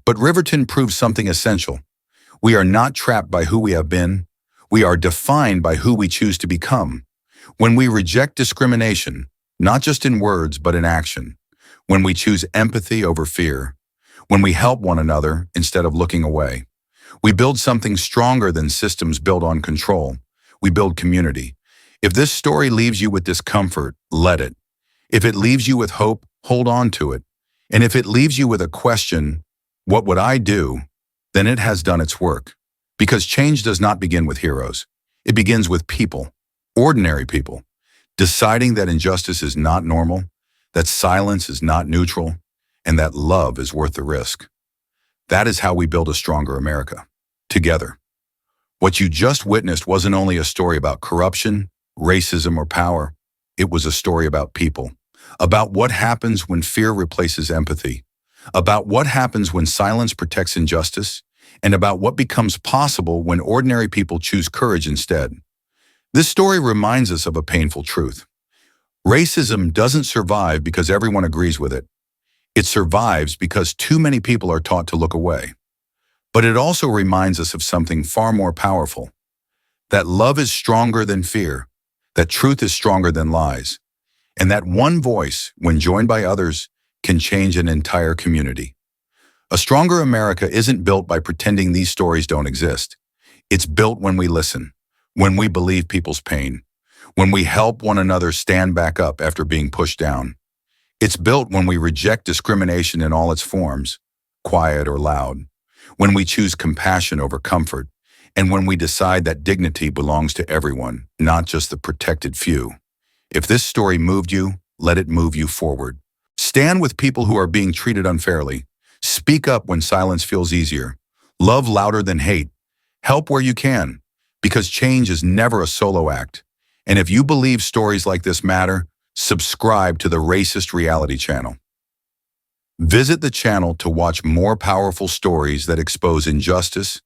But Riverton proved something essential. We are not trapped by who we have been. We are defined by who we choose to become. When we reject discrimination, not just in words but in action. When we choose empathy over fear. When we help one another instead of looking away. We build something stronger than systems built on control. We build community. If this story leaves you with discomfort, let it. If it leaves you with hope, hold on to it. And if it leaves you with a question, what would I do? Then it has done its work. Because change does not begin with heroes. It begins with people, ordinary people, deciding that injustice is not normal, that silence is not neutral, and that love is worth the risk. That is how we build a stronger America. Together. What you just witnessed wasn't only a story about corruption, racism, or power. It was a story about people. About what happens when fear replaces empathy. About what happens when silence protects injustice. And about what becomes possible when ordinary people choose courage instead. This story reminds us of a painful truth. Racism doesn't survive because everyone agrees with it. It survives because too many people are taught to look away. But it also reminds us of something far more powerful. That love is stronger than fear. That truth is stronger than lies. And that one voice, when joined by others, can change an entire community. A stronger America isn't built by pretending these stories don't exist. It's built when we listen, when we believe people's pain, when we help one another stand back up after being pushed down. It's built when we reject discrimination in all its forms, quiet or loud, when we choose compassion over comfort, and when we decide that dignity belongs to everyone, not just the protected few. If this story moved you, let it move you forward. Stand with people who are being treated unfairly. Speak up when silence feels easier. Love louder than hate. Help where you can, because change is never a solo act. And if you believe stories like this matter, subscribe to the Racist Reality channel. Visit the channel to watch more powerful stories that expose injustice,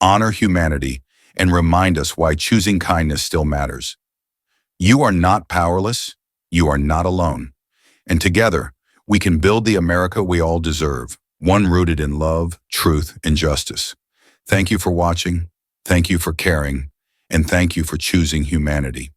honor humanity, and remind us why choosing kindness still matters. You are not powerless. You are not alone. And together, we can build the America we all deserve, one rooted in love, truth, and justice. Thank you for watching. Thank you for caring. And thank you for choosing humanity.